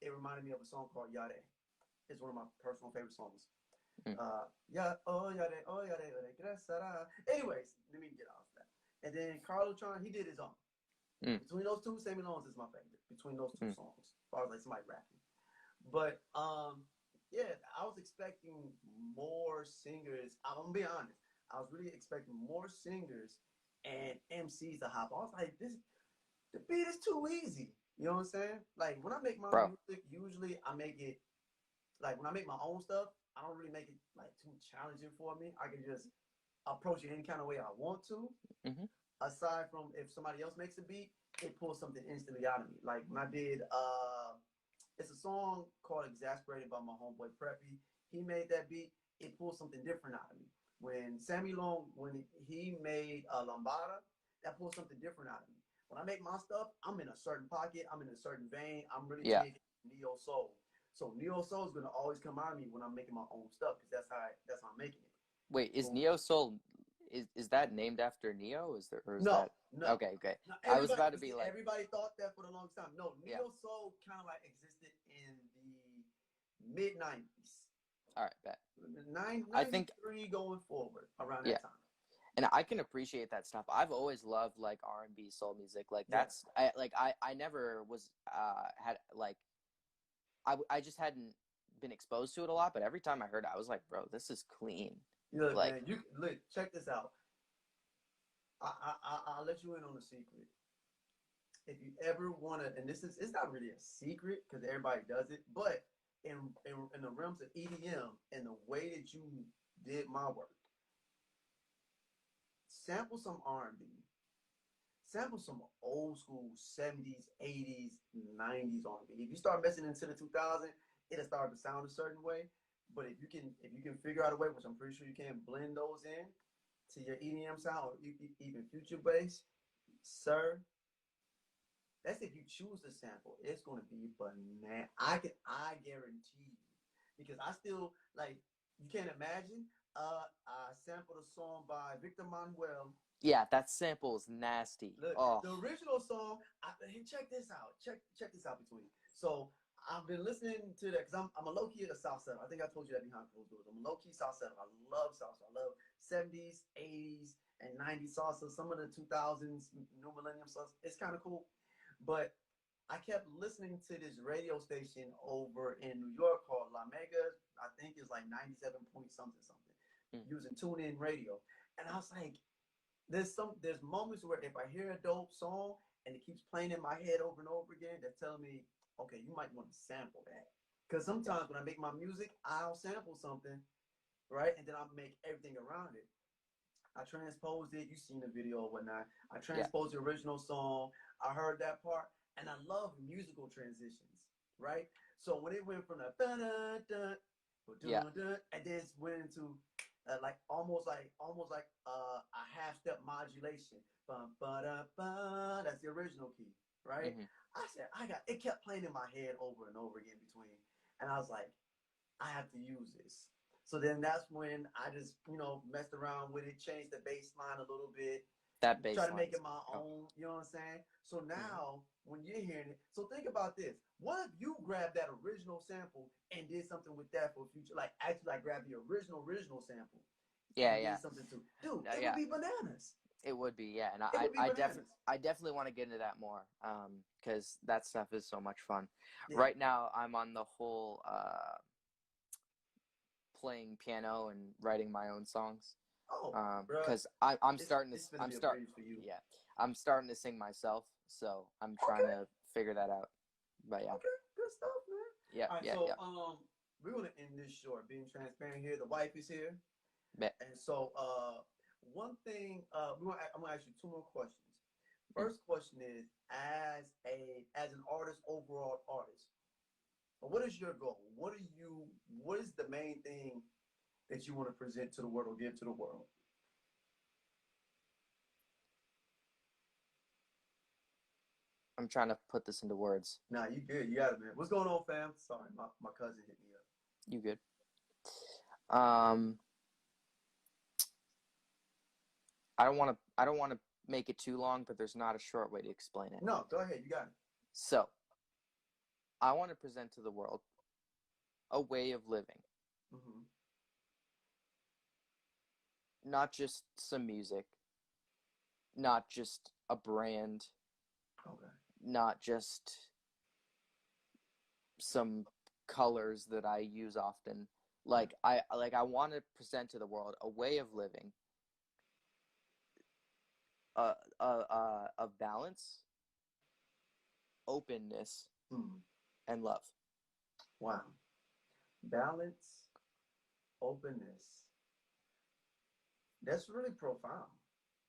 Speaker 1: reminded me of a song called Yare. It's one of my personal favorite songs. Yare, oh yare, anyways, let me get off that. And then Carlotron, he did his own. Between those two, Samuel Long is my favorite. Between those two songs, as far as like somebody rapping. But I was expecting more singers. I'm gonna be honest. I was really expecting more singers and MCs to hop. I was like, the beat is too easy. You know what I'm saying? Like when I make my music, usually I make it like when I make my own stuff, I don't really make it like too challenging for me. I can just approach it any kind of way I want to. Aside from if somebody else makes a beat, it pulls something instantly out of me. Like when I did, it's a song called Exasperated by my homeboy Preppy. He made that beat. It pulled something different out of me. When Sammy Long, when he made Lambada, that pulled something different out of me. When I make my stuff, I'm in a certain pocket. I'm in a certain vein. I'm really taking neo soul. So neo soul is gonna always come out of me when I'm making my own stuff, because that's how I'm making it.
Speaker 2: Wait, is neo soul Is that named after Neo? Is there, or is
Speaker 1: No,
Speaker 2: that
Speaker 1: no.
Speaker 2: okay? Okay,
Speaker 1: No,
Speaker 2: I was
Speaker 1: everybody,
Speaker 2: about to
Speaker 1: but
Speaker 2: be
Speaker 1: see,
Speaker 2: like,
Speaker 1: everybody thought that for the longest time. No,
Speaker 2: yeah.
Speaker 1: neo soul kind of like existed in the mid '90s,
Speaker 2: All right, bet. I think,
Speaker 1: 93 going forward around
Speaker 2: yeah,
Speaker 1: that time.
Speaker 2: and I can appreciate that stuff. I've always loved like R&B soul music. Like
Speaker 1: Yeah,
Speaker 2: that's I never was had like I just hadn't been exposed to it a lot, but every time I heard it, I was like, bro, this is clean.
Speaker 1: look,
Speaker 2: Like,
Speaker 1: man, you look. Check this out. I'll let you in on a secret. If you ever want to, and this is, it's not really a secret because everybody does it, but in the realms of EDM and the way that you did my work, sample some R&B, sample some old school 70s, 80s, 90s R&B. If you start messing into the 2000s, it'll start to sound a certain way. But if you can figure out a way, which I'm pretty sure you can, blend those in to your EDM sound or even future bass, sir, that's if you choose to sample. It's going to be banana. I guarantee you, because I still like. You can't imagine. I sampled a song by Victor Manuel.
Speaker 2: yeah, that sample is nasty.
Speaker 1: Look,
Speaker 2: Oh,
Speaker 1: the original song. Hey, check this out. Check this out between. So I've been listening to that because I'm a low key at a South Side. I think I told you that behind closed doors. I'm a low key South Side. I love salsa. I love 70s, 80s, and 90s salsa. Some of the 2000s, new millennium salsa. It's kind of cool. But I kept listening to this radio station over in New York called La Mega. I think it's like 97 point something,
Speaker 2: mm.
Speaker 1: using tune in radio. And I was like, there's moments where if I hear a dope song and it keeps playing in my head over and over again, they're telling me, okay, you might want to sample that. Because sometimes when I make my music, I'll sample something, right? And then I'll make everything around it. I transposed it. You've seen the video or whatnot. I
Speaker 2: Yeah,
Speaker 1: transposed the original song. I heard that part, and I love musical transitions, right? So when it went from the dun dun dun
Speaker 2: yeah,
Speaker 1: dun dun, and then it went into like almost like a half step modulation. Bum, ba, da, ba, that's the original key, right?
Speaker 2: mm-hmm.
Speaker 1: I said I got it kept playing in my head over and over again between, and I was like, I have to use this. So then that's when I just, messed around with it, changed the bass line a little bit,
Speaker 2: That
Speaker 1: try to
Speaker 2: bass
Speaker 1: make
Speaker 2: line's
Speaker 1: it my
Speaker 2: oh.
Speaker 1: own, you know what I'm saying? So
Speaker 2: Mm-hmm.
Speaker 1: now when you're hearing it, so think about this. What if you grabbed that original sample and did something with that for future? Like actually like grab the original sample
Speaker 2: Yeah,
Speaker 1: and did
Speaker 2: yeah,
Speaker 1: something to dude,
Speaker 2: no,
Speaker 1: it would
Speaker 2: yeah.
Speaker 1: be bananas.
Speaker 2: It would be, yeah, and
Speaker 1: It would be bananas.
Speaker 2: I definitely want to get into that more, because that stuff is so much fun.
Speaker 1: Yeah.
Speaker 2: Right now, I'm on the whole playing piano and writing my own songs,
Speaker 1: Oh, bro.
Speaker 2: because I'm starting to
Speaker 1: It's gonna be a breeze for you.
Speaker 2: yeah, I'm starting to sing myself, so I'm trying
Speaker 1: Okay.
Speaker 2: to figure that out. But yeah,
Speaker 1: Okay. Good stuff, man.
Speaker 2: yeah,
Speaker 1: All right,
Speaker 2: yeah,
Speaker 1: so
Speaker 2: yeah.
Speaker 1: we're gonna end this short. Being transparent here, the wife is here,
Speaker 2: Bet.
Speaker 1: and so one thing I'm gonna ask you two more questions.
Speaker 2: Mm.
Speaker 1: First question is, as an artist, overall artist, what is your goal? What is the main thing that you want to present to the world or give to the world?
Speaker 2: I'm trying to put this into words.
Speaker 1: Nah, you good. You got it, man. What's going on, fam? Sorry, my cousin hit me up.
Speaker 2: You good? Um, I don't want to make it too long, but there's not a short way to explain it.
Speaker 1: No, go ahead. You got it.
Speaker 2: So, I want to present to the world a way of living,
Speaker 1: Mm-hmm.
Speaker 2: not just some music, not just a brand,
Speaker 1: Okay.
Speaker 2: not just some colors that I use often.
Speaker 1: Yeah.
Speaker 2: I want to present to the world a way of living, of balance, openness,
Speaker 1: Mm.
Speaker 2: and love.
Speaker 1: Wow. Balance, openness. That's really profound.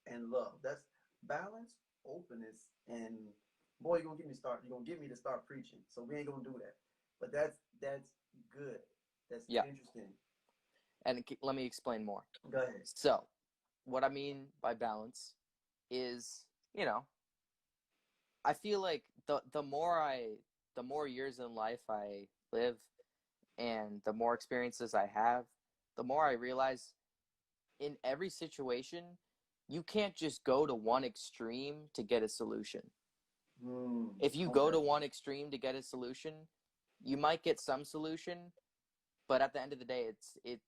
Speaker 1: And love. That's balance, openness, and boy, you're gonna get me start. You're gonna get me to start preaching. So we ain't gonna do that. But that's good. That's
Speaker 2: Yeah,
Speaker 1: interesting.
Speaker 2: and let me explain more.
Speaker 1: Go ahead.
Speaker 2: So, what I mean by balance is, I feel like the more years in life I live and the more experiences I have, the more I realize in every situation, you can't just go to one extreme to get a solution. If you go
Speaker 1: Okay.
Speaker 2: to one extreme to get a solution, you might get some solution, but at the end of the day, it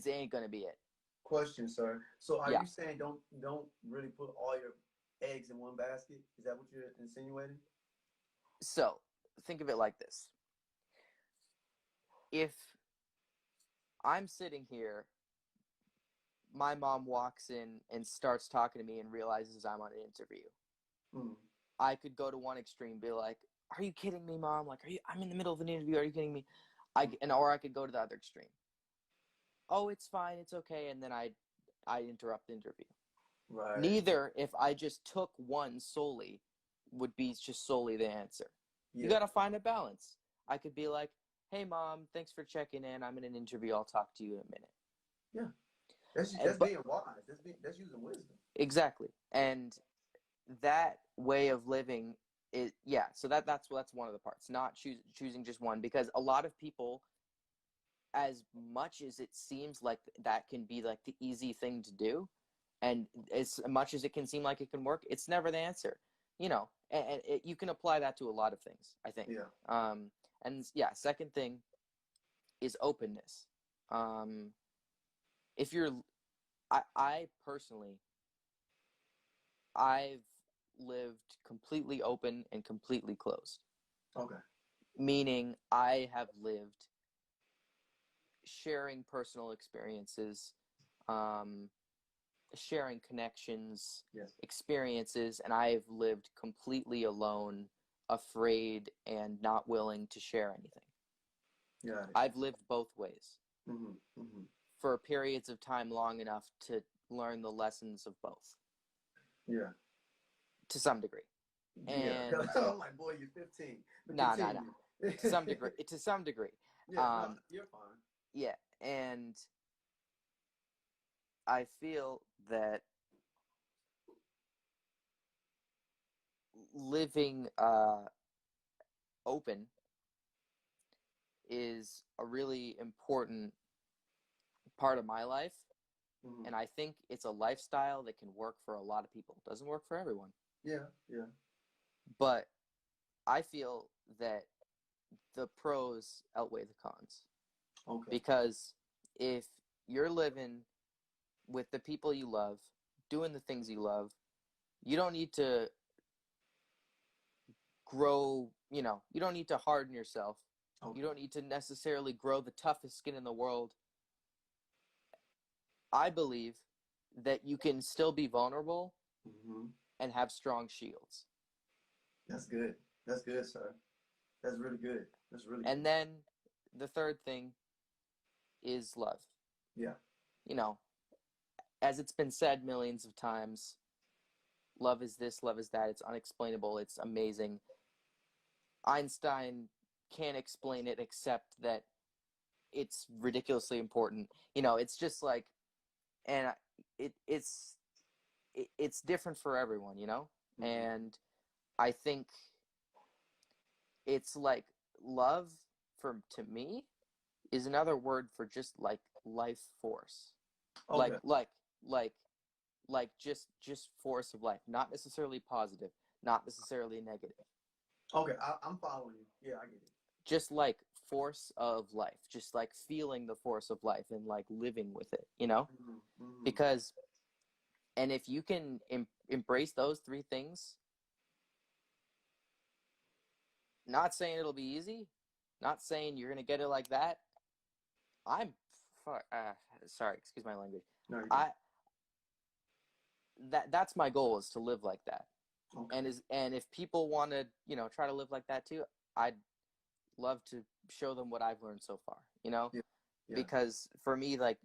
Speaker 2: ain't gonna be it.
Speaker 1: Question, sir. So are
Speaker 2: Yeah.
Speaker 1: you saying don't really put all your eggs in one basket? Is that what you're insinuating?
Speaker 2: So think of it like this: if I'm sitting here, my mom walks in and starts talking to me and realizes I'm on an interview.
Speaker 1: Mm.
Speaker 2: I could go to one extreme, be like, "Are you kidding me, mom? Like, I'm in the middle of an interview. Are you kidding me?" Or I could go to the other extreme. Oh, it's fine, it's okay, and then I interrupt the interview.
Speaker 1: Right.
Speaker 2: Neither, if I just took one solely, would be just solely the answer. You
Speaker 1: Yeah.
Speaker 2: got to find a balance. I could be like, "Hey, mom, thanks for checking in. I'm in an interview. I'll talk to you in a minute."
Speaker 1: Yeah. That's
Speaker 2: But
Speaker 1: being wise. That's using wisdom.
Speaker 2: exactly, and that way of living is, yeah. So that's one of the parts. Not choosing just one, because a lot of people, as much as it seems like that can be like the easy thing to do, and as much as it can seem like it can work, it's never the answer. And you can apply that to a lot of things, I think.
Speaker 1: Yeah.
Speaker 2: And yeah, second thing is openness. If you're, I personally, I've lived completely open and completely closed.
Speaker 1: Okay.
Speaker 2: Meaning I have lived sharing personal experiences, um, sharing connections,
Speaker 1: Yes.
Speaker 2: experiences, and I have lived completely alone, afraid, and not willing to share anything.
Speaker 1: Got it.
Speaker 2: I've lived both ways
Speaker 1: Mm-hmm. Mm-hmm.
Speaker 2: for periods of time long enough to learn the lessons of both
Speaker 1: Yeah.
Speaker 2: to some degree.
Speaker 1: Yeah.
Speaker 2: And
Speaker 1: I'm like, boy, you're 15. But
Speaker 2: nah.
Speaker 1: continue.
Speaker 2: To some degree, to some degree.
Speaker 1: Yeah, no, you're fine.
Speaker 2: Yeah, and I feel that living open is a really important part of my life,
Speaker 1: Mm-hmm.
Speaker 2: and I think it's a lifestyle that can work for a lot of people. It doesn't work for everyone,
Speaker 1: Yeah, yeah.
Speaker 2: but I feel that the pros outweigh the cons,
Speaker 1: Okay.
Speaker 2: because if you're living with the people you love, doing the things you love, you don't need to grow, you don't need to harden yourself.
Speaker 1: Okay.
Speaker 2: You don't need to necessarily grow the toughest skin in the world. I believe that you can still be vulnerable
Speaker 1: Mm-hmm.
Speaker 2: and have strong shields.
Speaker 1: That's good. That's good, sir. That's really good. That's really
Speaker 2: And
Speaker 1: good.
Speaker 2: then the third thing is love.
Speaker 1: Yeah.
Speaker 2: You know, as it's been said millions of times, love is this, love is that. It's unexplainable. It's amazing. Einstein can't explain it except that it's ridiculously important. It's just like, and it's different for everyone.
Speaker 1: Mm-hmm.
Speaker 2: And I think it's like love, to me, is another word for just like life force, like
Speaker 1: Okay.
Speaker 2: like like just force of life, not necessarily positive, not necessarily negative,
Speaker 1: Okay. I'm following you. Yeah, I get it.
Speaker 2: just like force of life, just like feeling the force of life and like living with it.
Speaker 1: Mm-hmm. Mm-hmm.
Speaker 2: Because, and if you can embrace those three things, not saying it'll be easy, not saying you're gonna get it like that. I'm sorry, excuse my language.
Speaker 1: No, you're good.
Speaker 2: I that's my goal, is to live like that.
Speaker 1: Okay.
Speaker 2: And if people want to, try to live like that too, I'd love to show them what I've learned so far.
Speaker 1: Yeah. Yeah.
Speaker 2: Because for me, like,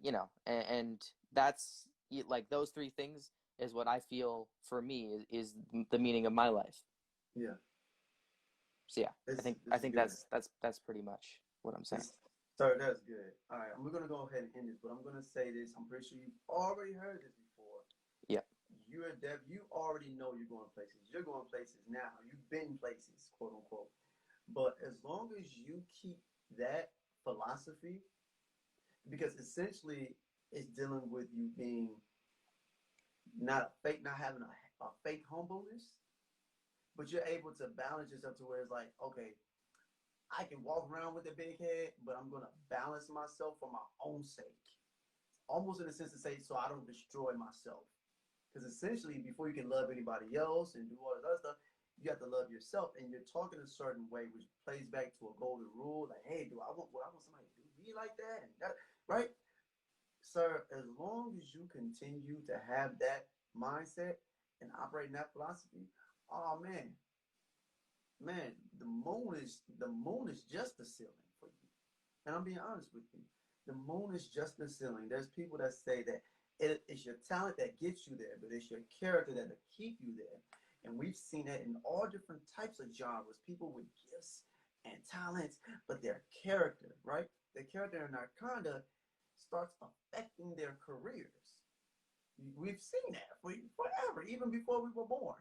Speaker 2: and that's like those three things is what I feel for me is the meaning of my life.
Speaker 1: Yeah.
Speaker 2: So yeah, I
Speaker 1: This
Speaker 2: think
Speaker 1: this
Speaker 2: I
Speaker 1: is
Speaker 2: think
Speaker 1: good.
Speaker 2: that's pretty much what I'm saying.
Speaker 1: This, sir, that's good. All right, we're gonna go ahead and end this, but I'm gonna say this. I'm pretty sure you've already heard this before.
Speaker 2: Yeah.
Speaker 1: You're a dev. You already know you're going places. You're going places now. You've been places, quote unquote. But as long as you keep that philosophy, because essentially It's dealing with you being not fake, not having a fake humbleness, but you're able to balance yourself to where it's like, okay, I can walk around with a big head, but I'm gonna balance myself for my own sake. Almost in a sense to say, so I don't destroy myself. Because essentially, before you can love anybody else and do all this other stuff, you have to love yourself. And you're talking a certain way, which plays back to a golden rule. Like, hey, do I want what I want somebody to do me like that? And that, right? Sir, as long as you continue to have that mindset and operate in that philosophy, oh man, the moon is just the ceiling for you. And I'm being honest with you. The moon is just the ceiling. There's people that say that it's your talent that gets you there, but it's your character that'll keep you there. And we've seen that in all different types of genres. People with gifts and talents, but their character, right? Their character and their conduct starts affecting their careers. We've seen that for forever, even before we were born,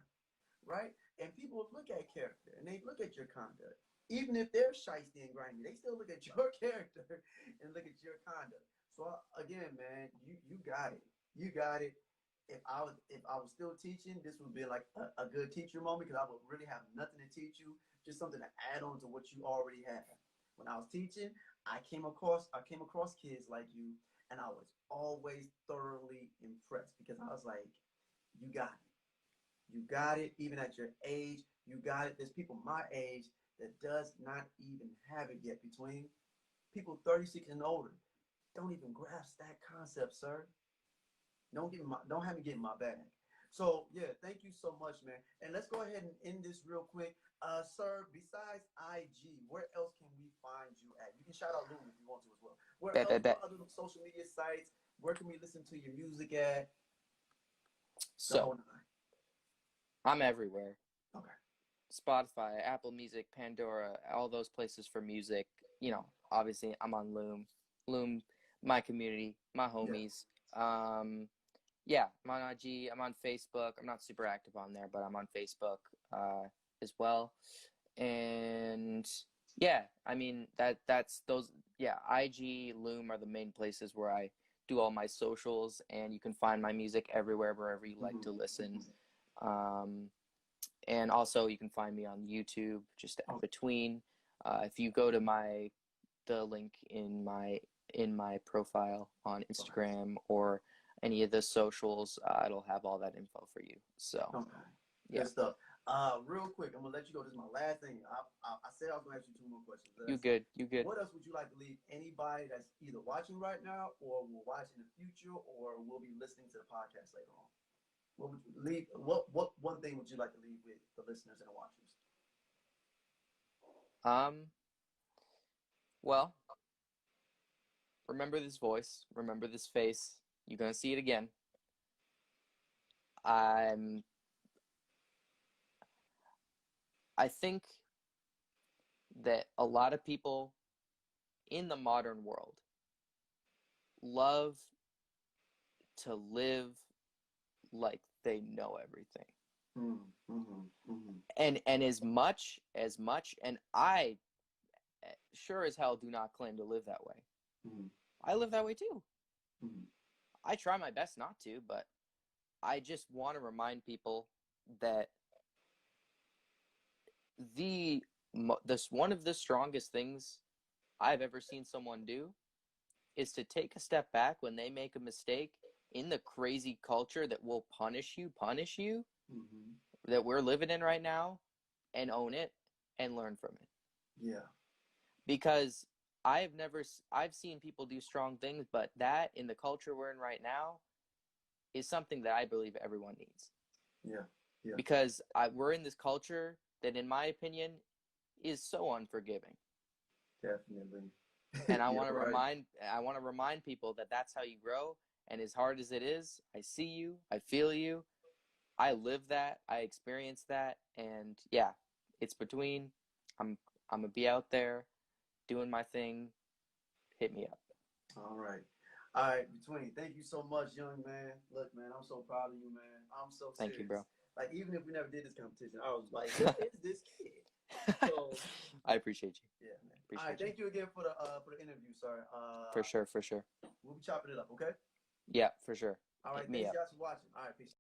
Speaker 1: right? And people look at character and they look at your conduct. Even if they're shiesty and grimy, they still look at your character and look at your conduct. So again, man, you got it. You got it. If I was still teaching, this would be like a good teacher moment because I would really have nothing to teach you, just something to add on to what you already have. When I was teaching, I came across kids like you, and I was always thoroughly impressed because I was like, you got it. You got it. Even at your age, you got it. There's people my age that does not even have it yet. Between people 36 and older, don't even grasp that concept, sir. Don't have me get in my bag. So yeah, thank you so much, man. And let's go ahead and end this real quick. Sir, besides IG, where else can we find you at? You can shout out Loom if you want to as well. Where
Speaker 2: Bet,
Speaker 1: else?
Speaker 2: bet,
Speaker 1: What
Speaker 2: bet.
Speaker 1: other social media sites? Where can we listen to your music at? The
Speaker 2: So
Speaker 1: whole nine.
Speaker 2: I'm everywhere.
Speaker 1: Okay.
Speaker 2: Spotify, Apple Music, Pandora, all those places for music. Obviously I'm on Loom. Loom, my community, my
Speaker 1: Yeah.
Speaker 2: homies. Yeah, I'm on IG. I'm on Facebook. I'm not super active on there, but I'm on Facebook as well. And yeah, I mean that's those. Yeah, IG, Loom are the main places where I do all my socials, and you can find my music everywhere wherever you like
Speaker 1: Mm-hmm.
Speaker 2: to listen.
Speaker 1: Mm-hmm.
Speaker 2: Um, and also you can find me on YouTube, just at
Speaker 1: Okay.
Speaker 2: between. If you go to the link in my profile on
Speaker 1: Okay.
Speaker 2: Instagram or any of the socials, it'll have all that info for you. So
Speaker 1: Okay.
Speaker 2: yeah,
Speaker 1: Good stuff. Real quick, I'm gonna let you go. This is my last thing. I said I was gonna ask you two more questions.
Speaker 2: you
Speaker 1: That's it.
Speaker 2: good, you good.
Speaker 1: What else would you like to leave anybody that's either watching right now or will watch in the future or will be listening to the podcast later on? What would you leave? What one thing would you like to leave with the listeners and the watchers?
Speaker 2: Um, well, remember this voice, remember this face. You're gonna see it again. I'm. I think that a lot of people in the modern world love to live like they know everything.
Speaker 1: Mm, mm-hmm, mm-hmm,
Speaker 2: And as much and I sure as hell do not claim to live that way.
Speaker 1: mm-hmm,
Speaker 2: I live that way too.
Speaker 1: mm-hmm.
Speaker 2: I try my best not to, but I just want to remind people that the this one of the strongest things I've ever seen someone do is to take a step back when they make a mistake in the crazy culture that will punish you
Speaker 1: Mm-hmm.
Speaker 2: that we're living in right now, and own it and learn from it.
Speaker 1: Yeah,
Speaker 2: Because I've seen people do strong things, but that in the culture we're in right now is something that I believe everyone needs.
Speaker 1: yeah, yeah,
Speaker 2: Because we're in this culture that, in my opinion, is so unforgiving.
Speaker 1: definitely.
Speaker 2: And I
Speaker 1: You're
Speaker 2: want to
Speaker 1: right.
Speaker 2: remind people that that's how you grow. And as hard as it is, I see you, I feel you, I live that, I experience that, and yeah, it's between. I'm I'm gonna be out there doing my thing. Hit me up.
Speaker 1: All right. All right, between. Thank you so much, young man. Look, man, I'm so proud of you, man. I'm so
Speaker 2: Thank you,
Speaker 1: serious.
Speaker 2: bro.
Speaker 1: Like, even if we never did this competition, I was like, who is this kid? So,
Speaker 2: I appreciate you.
Speaker 1: yeah, man. All right,
Speaker 2: Appreciate you.
Speaker 1: thank you again for the interview, sir.
Speaker 2: For sure, for sure.
Speaker 1: We'll be chopping it up, okay?
Speaker 2: Yeah, for sure.
Speaker 1: All right,
Speaker 2: Hit me
Speaker 1: thanks
Speaker 2: up.
Speaker 1: guys for watching. All right, peace.